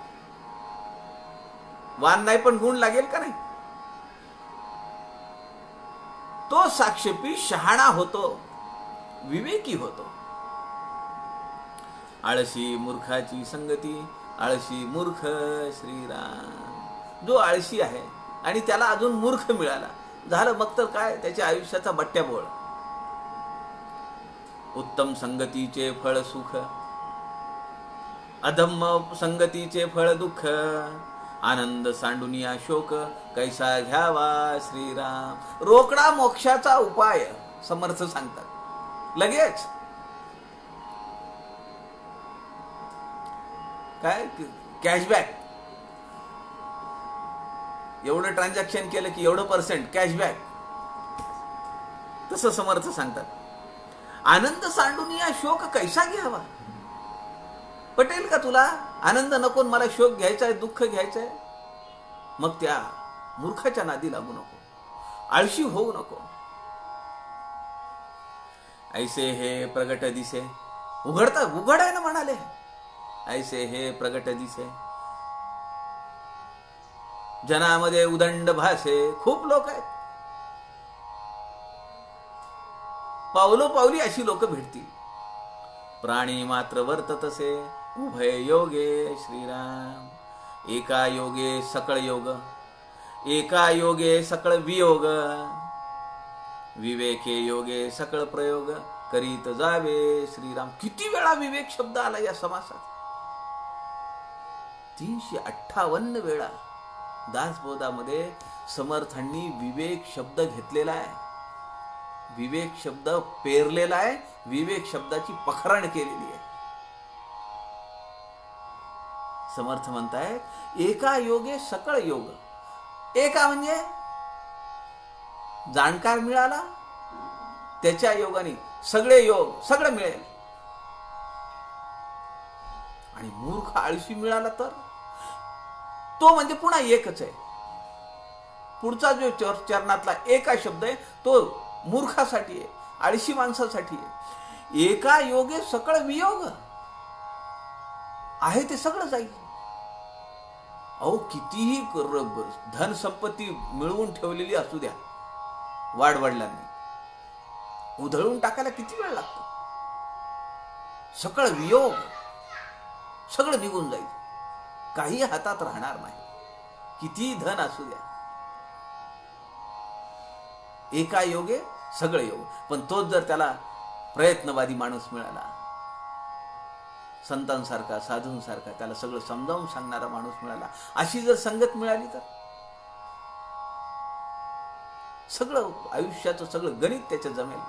वान नाही पण गुण लागेल का नाही. तो साक्षेपी शहाणा होतो, विवेकी होतो. आळशी मूर्खाची संगती, आळशी मूर्ख श्रीराम. जो आळशी आहे आणि त्याला अजून मूर्ख मिळाला, झालं मग तर काय, त्याच्या आयुष्याचा बट्ट्याबोळ. उत्तम संगतीचे फळ सुख, अधम्म संगतीचे फळ दुःख. आनंद सांडुनिया शोक, कैसा घ्यावा श्रीराम. रोकडा मोक्षाचा उपाय समर्थ सांगतात लगेच. काय कॅशबॅक, एवढं ट्रान्झॅक्शन केलं की एवढं % कॅशबॅक, तसं समर्थ सांगतात. आनंद सांडुनिया शोक कैसा घ्यावा. पटेल का तुला आनंद नको, मला शोक घ्यायचा आहे, दुःख घ्यायचं आहे. मग त्या मूर्खाच्या नादी लागू नको, आळशी होऊ नको. ऐसे हे प्रगट दिसे, उघड आहे ना म्हणाले. ऐसे हे प्रगट दिसे, जनामध्ये उदंड भासे. खूप लोक आहेत, पावलोपावली अशी लोक भेटतील. प्राणी मात्र वर्ततसे, उभय योगे श्रीराम. एका योगे सकळ योग, एका योगे सकळ वियोग. विवेके योगे सकळ प्रयोग, करीत जावे श्रीराम. किती वेळा विवेक शब्द आला या समासात. 358 वेळा दासबोधामध्ये समर्थांनी विवेक शब्द घेतलेला आहे. विवेक शब्द पेरलेला आहे, विवेक शब्दाची पखरण केलेली आहे. समर्थ म्हणतायत एका योगे सकळ योग. एका म्हणजे जाणकार मिळाला, त्याच्या योगाने सगळे योग, सगळं मिळेल. आणि मूर्ख आळशी मिळाला तर तो म्हणजे पुन्हा एकच आहे. पुढचा जो चरणातला एका शब्द आहे तो मूर्खासाठी आहे, आळशी माणसासाठी आहे. एका योगे सकळ वियोग, आहे ते सगळं जाईल. अहो कितीही धन संपत्ती मिळवून ठेवलेली असू द्या, वाडवडिलांनी उधळून टाकायला किती वेळ लागतो. सकळ वियोग, सगळं निघून जाईल, काही हातात राहणार नाही. किती धन असू द्या, एका योगे सगळे योग. पण तोच जर त्याला प्रयत्नवादी माणूस मिळाला, संतांसारखा, साधूंसारखा, त्याला सगळं समजावून सांगणारा माणूस मिळाला, अशी जर संगत मिळाली तर सगळं आयुष्याचं सगळं गणित त्याचं जमेल.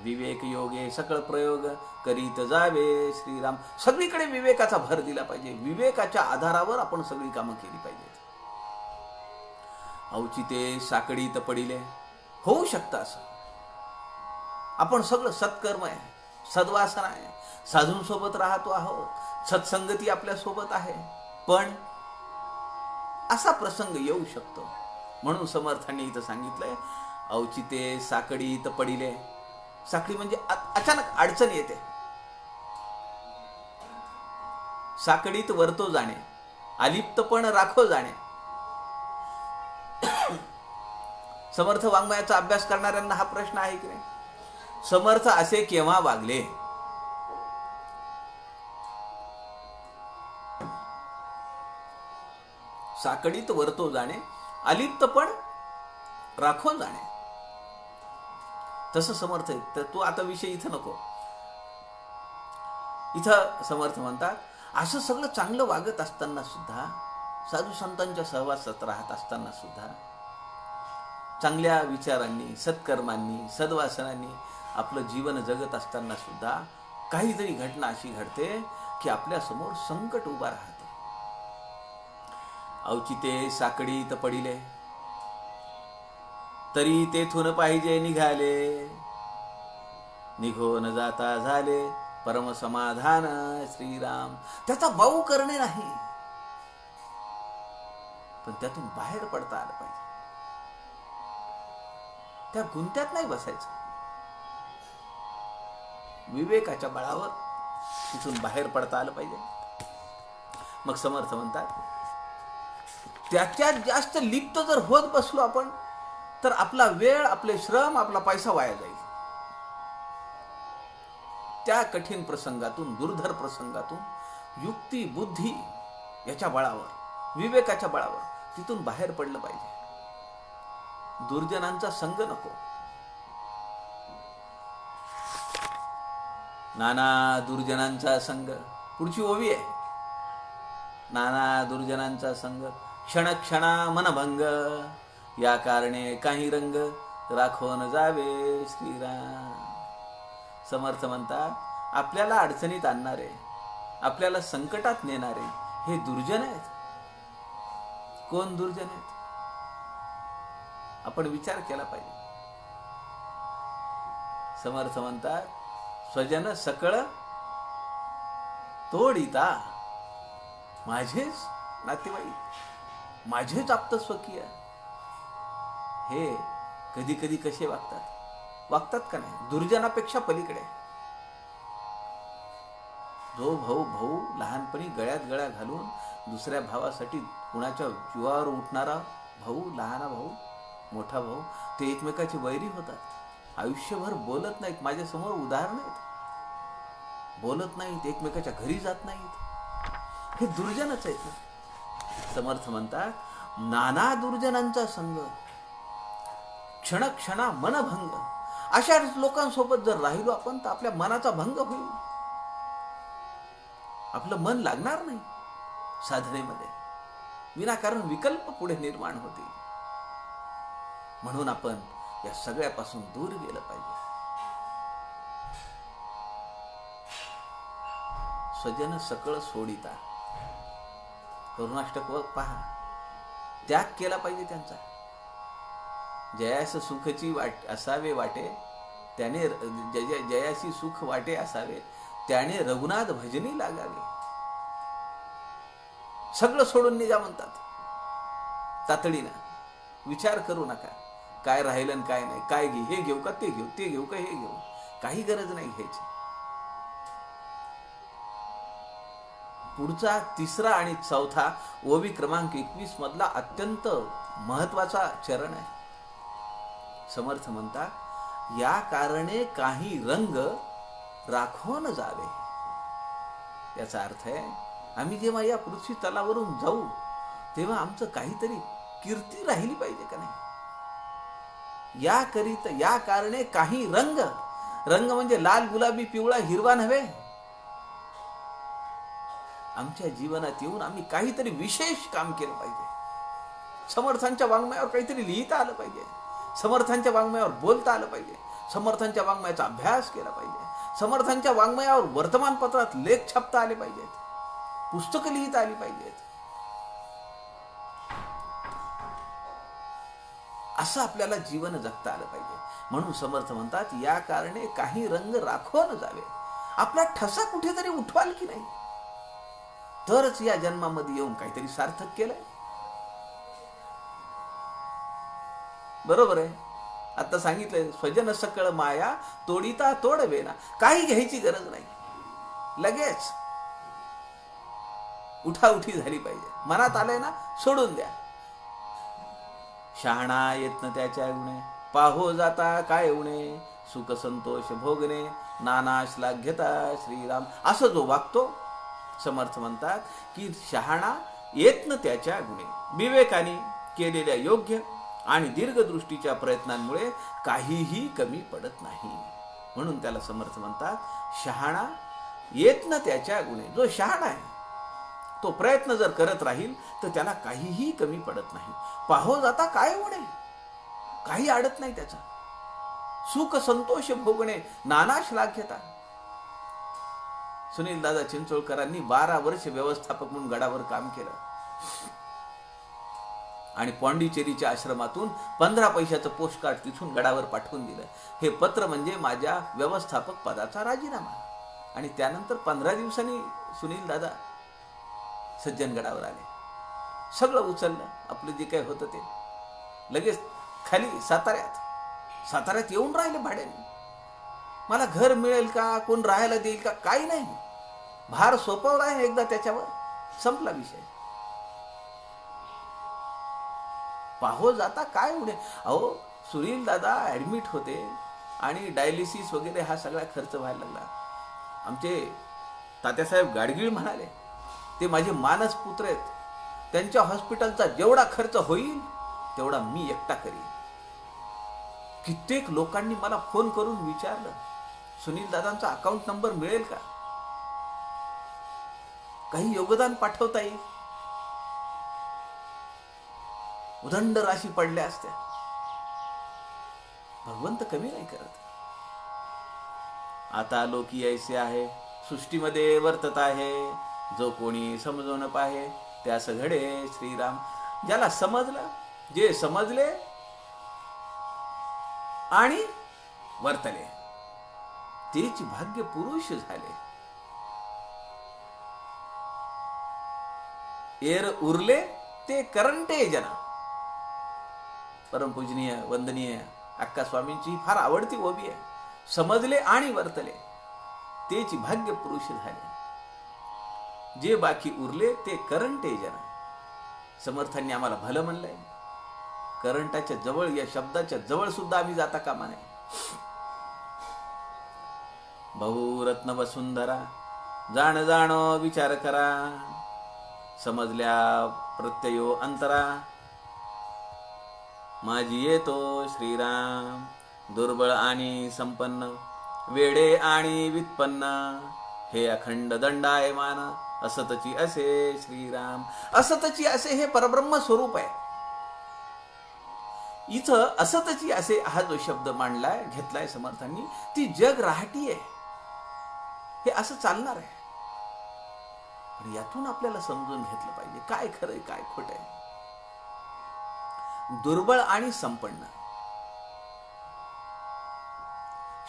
विवेक योगे सकळ प्रयोग, करीत जावे श्रीराम. सगळीकडे विवेकाचा भर दिला पाहिजे. विवेकाच्या आधारावर आपण सगळी कामं केली पाहिजेत. औचिते साकडीत पडिले, होऊ शकतं असं. आपण सगळं सत्कर्म आहे, सद्वासना आहे, साधूंसोबत राहतो आहोत, सत्संगती आपल्या सोबत आहे, पण असा प्रसंग येऊ शकतो. म्हणून समर्थांनी इथं सांगितलंय औचिते साकडीत पडिले. साखळी म्हणजे अचानक अडचण येते. साकडीत वरतो जाणे, अलिप्तपण राखो जाणे. समर्थ वाङ्मयाचा अभ्यास करणाऱ्यांना हा प्रश्न आहे की नाही. समर्थ असे केव्हा वागले. साकडीत वरतो जाणे, अलिप्तपण राखो जाणे. तसं समर्थ आहे. तर तू आता विषय इथं नको. इथं समर्थ म्हणतात, असं सगळं चांगलं वागत असताना सुद्धा, साधू संतांच्या सहवासात राहत असताना सुद्धा, चांगल्या विचारांनी, सत्कर्मांनी, सद्वासनांनी आपलं जीवन जगत असताना सुद्धा काहीतरी घटना अशी घडते की आपल्या समोर संकट उभा राहते. अवचिते साकडीत पडिले, तरी तेथून पाहिजे निघाले. निघो न जाता झाले परमसमाधान श्रीराम. त्याचा बाऊ करणे नाही, पण त्यातून बाहेर पडता आलं पाहिजे. त्या गुंत्यात नाही बसायचं. विवेकाच्या बळावर तिथून बाहेर पडता आलं पाहिजे. मग समर्थ म्हणतात, त्याच्यात जास्त लिप्त जर होत बसलो आपण, तर आपला वेळ, आपले श्रम, आपला पैसा वाया जाईल. त्या कठीण प्रसंगातून, दुर्धर प्रसंगातून युक्ती, बुद्धी याच्या बळावर, विवेकाच्या बळावर तिथून बाहेर पडलं पाहिजे. दुर्जनांचा संग नको. नाना दुर्जनांचा संग, पुढची ओवी आहे. नाना दुर्जनांचा संग, क्षण क्षणा मनभंग, या कारणे काही रंग, राखोन जावे श्रीराम. समर्थ म्हणतात, आपल्याला अडचणीत आणणारे, आपल्याला संकटात नेणारे हे दुर्जन आहेत. कोण दुर्जन आहेत? आपण विचार केला पाहिजे. समर्थ म्हणतात, स्वजन सकळ तोडिता. माझेच नातेवाईक, माझेच आप्त स्वकीय हे कधी कधी कसे वागतात का नाही? दुर्जनापेक्षा पलीकडे. जो भाऊ लहानपणी गळ्यात गळा घालून दुसऱ्या भावासाठी कुणाच्या जीवावर उठणारा भाऊ, लहाना भाऊ, मोठा भाऊ, ते एकमेकाचे वैरी होतात. आयुष्यभर बोलत नाहीत. माझ्यासमोर उदाहरण आहेत. बोलत नाहीत, एकमेकाच्या घरी जात नाहीत. हे दुर्जनच आहेत. समर्थ म्हणतात, नाना दुर्जनांचा संग, क्षण क्षणा मनभंग. अशा लोकांसोबत जर राहिलो आपण, तर आपल्या मनाचा भंग होईल. आपलं मन लागणार नाही साधनेमध्ये. विनाकारण विकल्प पुढे निर्माण होतील. म्हणून आपण या सगळ्यापासून दूर गेलं पाहिजे. स्वजन सकळ सोडिता, करुणाष्टक पहा. त्याग केला पाहिजे त्यांचा. जयास सुखची असावे वाटे, त्याने जयासी सुख वाटे असावे, त्याने रघुनाथ भजनी लागावे. सगळं सोडून निघा म्हणतात तातडीनं. विचार करू नका काय राहिलं आणि काय नाही, काय घे, हे घेऊ का ते घेऊ, ते घेऊ का हे घेऊ, काही गरज नाही घ्यायची. पुढचा तिसरा आणि चौथा ओवी क्रमांक 21 मधला अत्यंत महत्वाचा चरण आहे. समर्थ म्हणतात, या कारणे काही रंग राखून जावे. याचा अर्थ आहे, आम्ही जेव्हा या पृथ्वी तलावरून जाऊ तेव्हा आमचं काहीतरी कीर्ती राहिली पाहिजे का नाही. या कारणे काही रंग, रंग म्हणजे लाल, गुलाबी, पिवळा, हिरवा नव्हे. आमच्या जीवनात येऊन आम्ही काहीतरी विशेष काम केलं पाहिजे. समर्थांच्या वाङ्मयावर काहीतरी लिहिता आलं पाहिजे. समर्थांच्या वाङ्मयावर बोलता आलं पाहिजे. समर्थांच्या वाङ्मयाचा अभ्यास केला पाहिजे. समर्थांच्या वाङ्मयावर वर्तमानपत्रात लेख छापता आले पाहिजेत. पुस्तकं लिहिता आली पाहिजेत. असं आपल्याला जीवन जगता आलं पाहिजे. म्हणून समर्थ म्हणतात, या कारणे काही रंग राखून जावे. आपला ठसा कुठेतरी उठवाल की नाही, तरच या जन्मामध्ये येऊन काहीतरी सार्थक केलंय. बरोबर आहे. आता सांगितलंय, स्वजन सकळ माया तोडिता तोडवेना. काही घ्यायची गरज नाही. लगेच उठाउठी झाली पाहिजे. मनात आलंय ना, सोडून द्या. शहाणा येतन त्याच्या गुणे, पाहो जाता काय उणे, सुख संतोष भोगणे, नाना श्लाघ्यता श्रीराम. असं जो वागतो, समर्थ म्हणतात की शहाणा येत न त्याच्या गुणे, विवेकाने केलेल्या योग्य आणि दीर्घदृष्टीच्या प्रयत्नांमुळे काहीही कमी पडत नाही. म्हणून त्याला समर्थ म्हणतात, शहाणा येत न त्याच्या गुणे. जो शहाणा आहे तो प्रयत्न जर करत राहील तर त्याला काहीही कमी पडत नाही. पाहो जाता काय उणे, काही अडत नाही त्याचा. सुख संतोष भोगणे नाना श्लाघ्यता. सुनील दादा चिंचोळकरांनी 12 वर्ष व्यवस्थापक म्हणून गडावर काम केलं आणि पॉंडिचेरीच्या आश्रमातून 15 पैशाचं पोस्टकार्ड तिथून गडावर पाठवून दिलं. हे पत्र म्हणजे माझ्या व्यवस्थापक पदाचा राजीनामा. आणि त्यानंतर 15 दिवसांनी सुनील दादा सज्जनगडावर आले. सगळं उचललं आपलं जे काय होतं ते, लगेच खाली साताऱ्यात येऊन राहिले भाड्याने. मला घर मिळेल का, कोण राहायला देईल का, काही नाही. भार सोपवला आहे एकदा त्याच्यावर, संपला विषय. पाहो जाता काय उडे. अहो सुनील दादा ऍडमिट होते आणि डायलिसिस वगैरे हा सगळा खर्च व्हायला लागला. आमचे तात्यासाहेब गाडगीळ म्हणाले, ते माझे मानस पुत्र आहेत, त्यांच्या हॉस्पिटलचा जेवढा खर्च होईल तेवढा मी एकटा करीन. कित्येक लोकांनी मला फोन करून विचारलं, सुनील दादांचा अकाउंट नंबर मिळेल का, काही योगदान पाठवता येईल. उदंड राशी पडल्या असत्या. भगवंत कमी नाही करत. आता लोकी ऐसे आहे, सृष्टीमध्ये वर्तत आहे, जो कोणी समजून पाहे त्यास घडे श्रीराम. ज्याला समजलं, जे समजले आणि वर्तले तेच भाग्य पुरुष झाले. एर उरले ते करंटे जना. परमपूजनीय वंदनीय अक्का स्वामींची फार आवडती ओवी आहे. समजले आणि वर्तले तेच भाग्य पुरुष झाले. जे बाकी उरले ते करंटे जना. समर्थांनी आम्हाला भलं म्हणलंय. करंटाच्या जवळ, या शब्दाच्या जवळ सुद्धा आम्ही जाता कामा नये. बहुरत्न वसुंधरा जाण जाण विचार करा, समजल्या प्रत्ययो अंतरा. माझी येतो श्रीराम, दुर्बळ आणि संपन्न, वेडे आणि व्युत्पन्न, हे अखंड दंडायमान, असतची असे श्रीराम. असतची असे हे परब्रह्म स्वरूप आहे. इथं असतची असे हा जो शब्द मांडलाय, घेतलाय समर्थांनी, ती जग राहटी आहे. हे असं चालणार आहे. पण यातून आपल्याला समजून घेतलं पाहिजे काय खरंय काय खोट आहे. दुर्बळ आणि संपन्न.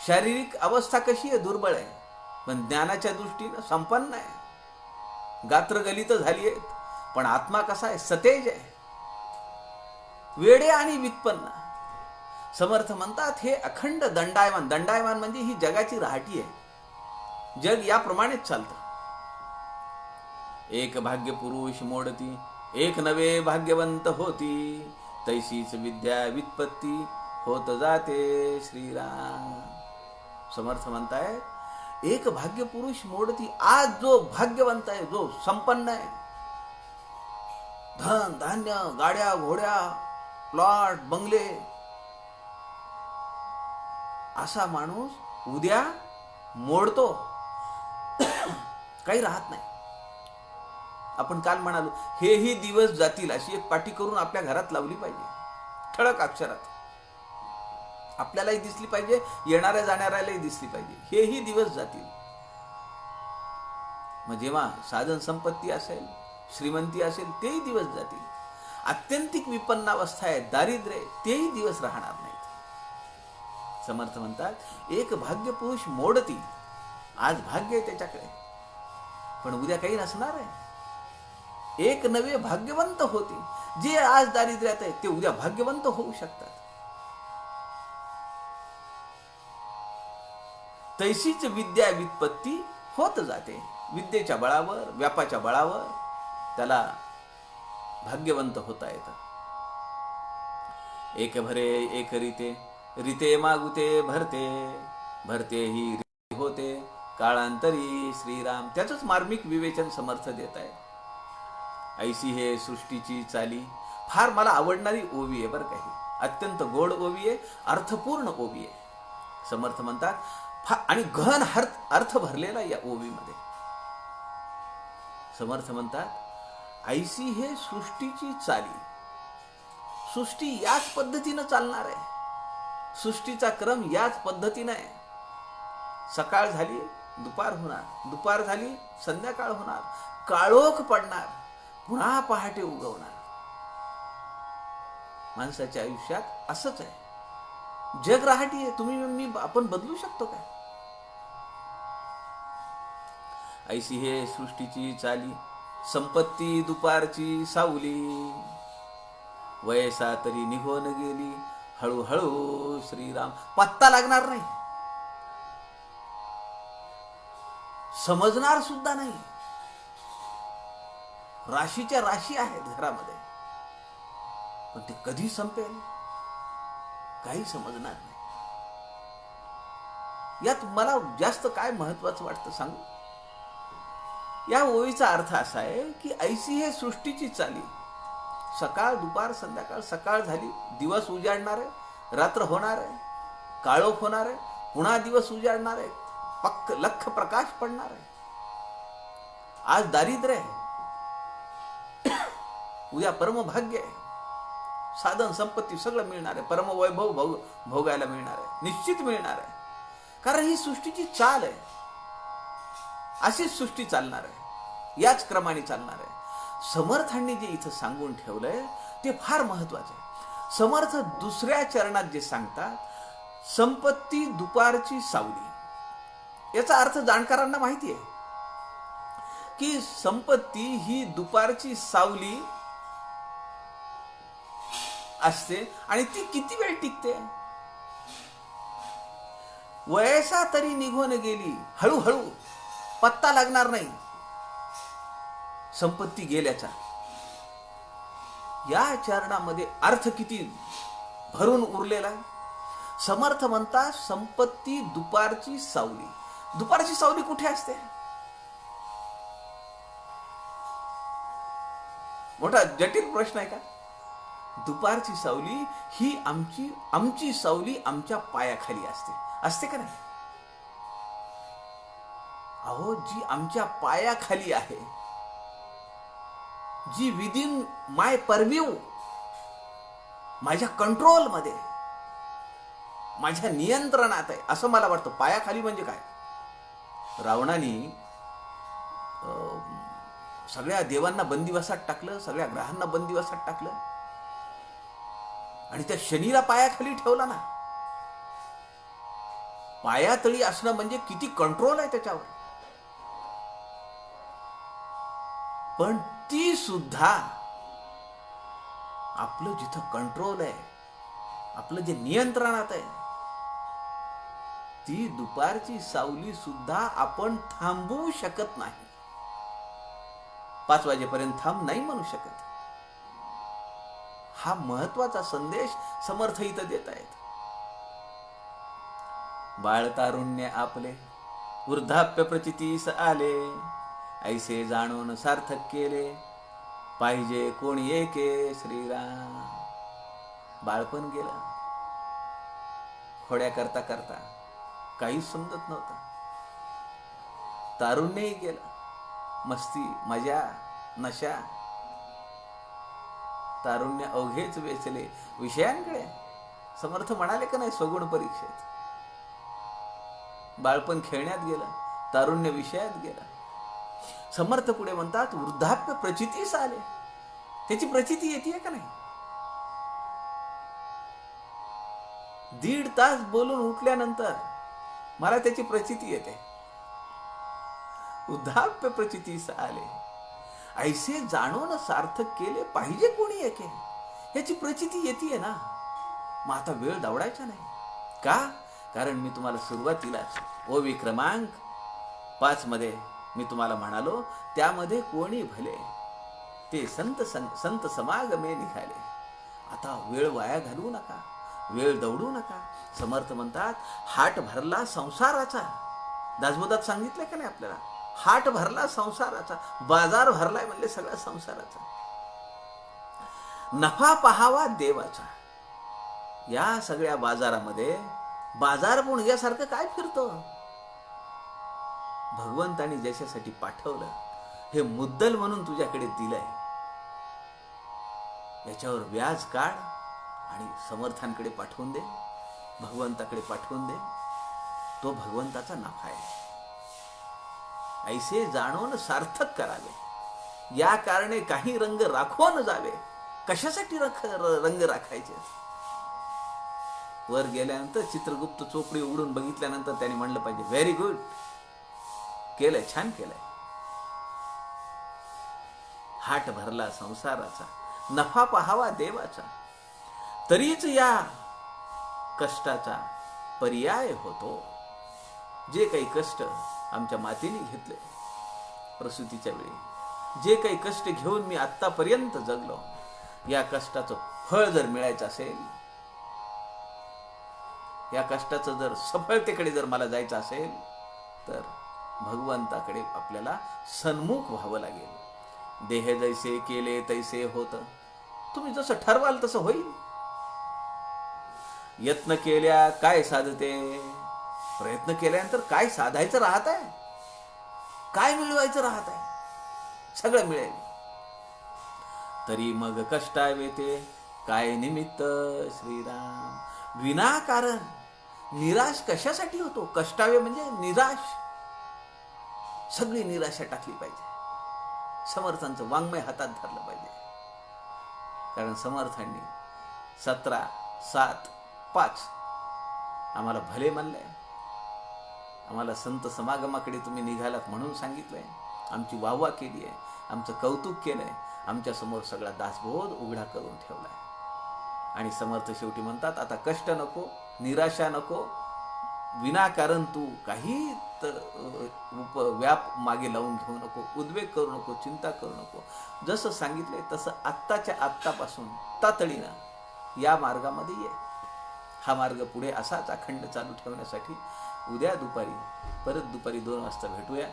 शारीरिक अवस्था कशी आहे, दुर्बळ आहे, पण ज्ञानाच्या दृष्टीनं संपन्न आहे. गात्र गलित झाली आहेत, पण आत्मा कसा आहे, सतेज आहे. वेडे आणि व्युत्पन्न. समर्थ म्हणतात हे अखंड दंडायमान. दंडायमान म्हणजे ही जगाची राहटी आहे. जग याप्रमाणेच चालतं. एक भाग्य पुरुष मोडती, एक नवे भाग्यवंत होती, तैसीच विद्या व्युत्पत्ती होत जाते श्रीराम. समर्थ म्हणताय एक भाग्य पुरुष मोडती. आज जो भाग्यवंत आहे, जो संपन्न आहे, धन धान्य, गाड्या घोड्या, प्लॉट बंगले, असा माणूस उद्या मोडतो, काही राहत नाही. आपण काल म्हणालो हेही दिवस जातील, अशी एक पाटी करून आपल्या घरात लावली पाहिजे, ठळक अक्षरात. आपल्यालाही दिसली पाहिजे, येणाऱ्या जाणाऱ्यालाही दिसली पाहिजे, हेही दिवस जातील. मग जेव्हा साधन संपत्ती असेल, श्रीमंती असेल, तेही दिवस जातील. आत्यंतिक विपन्नावस्था आहे, दारिद्र्य, तेही दिवस राहणार नाहीत. समर्थ म्हणतात एक भाग्य पुरुष मोडती. आज भाग्य आहे त्याच्याकडे, पण उद्या काही नसणार आहे. एक नवे भाग्यवंत होते. जे आज दारिद्र्यात आहे ते उद्या भाग्यवंत होऊ शकतात. तैसीच विद्या व्युत्पत्ती होत जाते. विद्येच्या बळावर, व्यापाच्या बळावर त्याला भाग्यवंत होता येतं. एक भरे एक रीते, रीते मागुते भरते, भरते ही रीते होते काळांतरी श्रीराम. त्याचंच मार्मिक विवेचन समर्थ देत आहे. ऐशी हे सृष्टीची चाली. फार मला आवडणारी ओवी आहे बरं काही. अत्यंत गोड ओवी आहे, अर्थपूर्ण ओवी आहे. समर्थ म्हणतात आणि गहन अर्थ भरलेला या ओवीमध्ये. समर्थ म्हणतात ऐसी हे सृष्टीची चाली. सृष्टी याच पद्धतीनं चालणार आहे. सृष्टीचा क्रम याच पद्धतीनं आहे. सकाळ झाली दुपार होणार, दुपार झाली संध्याकाळ होणार, काळोख पडणार, पुन्हा पहाटे उगवणार. माणसाच्या आयुष्यात असंच आहे. जग राहटी आहे. तुम्ही मी आपण बदलू शकतो काय? ऐशी हे सृष्टीची चाली, संपत्ती दुपारची सावली. वयसा तरी निघून गेली, हळूहळू श्रीराम. पत्ता लागणार नाही, समजणार सुद्धा नाही. राशीच्या राशी आहेत घरामध्ये, पण ते कधी संपेल काही समजणार नाही. यात मला जास्त काय महत्वाचं वाटतं सांगू? या ओळीचा अर्थ असा आहे की ऐसी हे सृष्टीची चाली. सकाळ दुपार संध्याकाळ, सकाळ झाली दिवस उजाडणार आहे, रात्र होणार आहे, काळोख होणार आहे, पुन्हा दिवस उजाडणार आहे, पक्क लख प्रकाश पडणार आहे. आज दारिद्र्य आहे, उद्या परमभाग्य आहे. साधन संपत्ती सगळं मिळणार आहे, परमवैभव भोगायला मिळणार आहे, निश्चित मिळणार आहे. कारण ही सृष्टीची चाल आहे. अशीच सृष्टी चालणार आहे, याच क्रमाने चालणार आहे. समर्थांनी जे इथं सांगून ठेवलंय ते फार महत्वाचं आहे. समर्थ दुसऱ्या चरणात जे सांगतात, संपत्ती दुपारची सावली. याचा अर्थ जाणकारांना माहिती आहे की संपत्ती ही दुपारची सावली असते आणि ती किती वेळ टिकते? वयसा तरी निघून गेली, हळूहळू, पत्ता लागणार नाही संपत्ती गेल्याचा. या चरणामध्ये अर्थ किती भरून उरलेला आहे. समर्थ म्हणतात संपत्ती दुपारची सावली. दुपारची सावली कुठे असते? मोठा जटिल प्रश्न आहे का? दुपारची सावली ही आमची सावली आमच्या पायाखाली असते. असते का नाही? अहो, जी आमच्या पायाखाली आहे, जी विदिन माय परव्ह्यू, माझ्या कंट्रोल मध्ये, माझ्या नियंत्रणात आहे, असं मला वाटतं. पायाखाली म्हणजे काय? रावणाने सगळ्या देवांना बंदिवासात टाकलं, सगळ्या ग्रहांना बंदिवासात टाकलं आणि त्या शनीला पायाखाली ठेवला ना. पायातळी असणं म्हणजे किती कंट्रोल आहे त्याच्यावर. पण ती सुद्धा आपलं जिथं कंट्रोल आहे, आपलं जे नियंत्रणात आहे, ती दुपारची सावली सुद्धा आपण थांबवू शकत नाही. 5 वाजेपर्यंत थांब नाही म्हणू शकत. हा महत्वाचा संदेश समर्थ इथं देत आहेत. बाळ तारुण्य आपले वृद्धाप्य प्रचितीस आले, ऐसे जाणून सार्थक केले, पाहिजे कोणी एके श्रीराम. बाळपण गेलं, खोड्या करता करता काहीच समजत नव्हतं. तारुण्यही गेलं, मस्ती मजा नशा. तारुण्य अवघेच वेचले विषयांकडे. समर्थ म्हणाले का नाही स्वगुण परीक्षेत? बाळपण खेळण्यात गेलं, तारुण्य विषयात गेलं. समर्थ पुढे म्हणतात वृद्धाप्य प्रचितीस आले. त्याची प्रचिती येते का नाही? 1.5 तास बोलून उठल्यानंतर मला त्याची प्रचिती येते. वृद्धाप्य प्रचितीस आले, ऐसे जाणून सार्थक केले, पाहिजे कोणी एके. ह्याची प्रचिती येते ना. मग आता वेळ दवडायचा नाही का? कारण मी तुम्हाला सुरुवातीलाच ओवी क्रमांक 5 मध्ये मी तुम्हाला म्हणालो, त्यामध्ये कोणी भले ते संत समागमे निघाले. आता वेळ वाया घालवू नका, वेळ दौडू नका. समर्थ म्हणतात हाट भरला संसाराचा. दासबोधात सांगितलंय का नाही आपल्याला? हाट भरला संसाराचा, बाजार भरलाय म्हणले सगळ्या संसाराचा. नफा पहावा देवाचा. या सगळ्या बाजारामध्ये बाजार पुणग्यासारखं काय फिरतं? भगवंतानी ज्याच्यासाठी पाठवलं हे मुद्दल म्हणून तुझ्याकडे दिलंय, याच्यावर व्याज काढ आणि समर्थांकडे पाठवून दे, भगवंताकडे पाठवून दे. तो भगवंताचा नफा आहे. ऐसे जाणून सार्थक करावे, या कारणे काही रंग राखून जावे. कशासाठी रंग राखायचे? वर गेल्यानंतर चित्रगुप्त चोपडी उघडून बघितल्यानंतर त्याने म्हणलं पाहिजे, व्हेरी गुड, केलंय, छान केलंय. हाट भरला संसाराचा, नफा पाहावा देवाचा. तरीच या कष्टाचा पर्याय होतो. जे काही कष्ट आमच्या मातेने घेतले प्रसूतीच्या वेळी, जे काही कष्ट घेऊन मी आत्तापर्यंत जगलो, या कष्टाचं फळ जर मिळायचं असेल, या कष्टाचं जर सफलतेकडे जर मला जायचं असेल, तर भगवंताकडे आपल्याला सन्मुख व्हावं लागेल. देह जैसे केले तैसे होत. तुम्ही जसं ठरवाल तसं होईल. यत्न केल्या काय साधते? प्रयत्न केल्यानंतर काय साधायचं राहत आहे, काय मिळवायचं राहत आहे, सगळं मिळेल. तरी मग कष्टावेते काय निमित्त श्रीराम. विनाकारण निराश कशासाठी होतो? कष्टावे म्हणजे निराश. सगळी निराशा टाकली पाहिजे. समर्थांचं वाङ्मय हातात धरलं पाहिजे. कारण समर्थांनी 17:7:5 आम्हाला भले म्हणलंय. आम्हाला संत समागमाकडे तुम्ही निघालात म्हणून सांगितलंय, आमची वाहवा केली आहे, आमचं कौतुक केलंय, आमच्या समोर सगळा दासबोध उघडा करून ठेवलाय. आणि समर्थ शेवटी म्हणतात, आता कष्ट नको, निराशा नको, विनाकारण तू काही व्याप मागे लावून घेऊ नको, उद्वेग करू नको, चिंता करू नको. जसं सांगितलंय तसं आत्ताच्या आत्तापासून तातडीनं या मार्गामध्ये ये. हा मार्ग पुढे असाच अखंड चालू ठेवण्यासाठी उद्या दुपारी 2 वाजता भेटूया.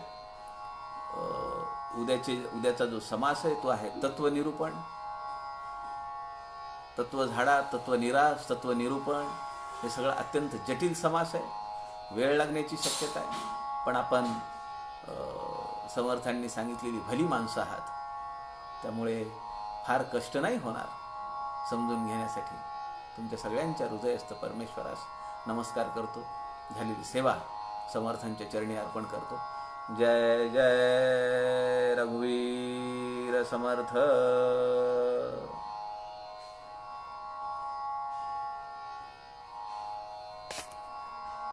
उद्याचा जो समास आहे तो आहे तत्वनिरूपण. तत्वझाडा, तत्वनिराश, तत्वनिरूपण हे सगळं अत्यंत जटिल समास आहे. वेळ लागण्याची शक्यता आहे. पण आपण समर्थांनी सांगितलेली भली माणसं आहात, त्यामुळे फार कष्ट नाही होणार समजून घेण्यासाठी. तुमच्या सगळ्यांच्या हृदयस्थ परमेश्वरास नमस्कार करतो. झालेली सेवा समर्थांच्या चरणी अर्पण करतो. जय जय रघुवीर समर्थ.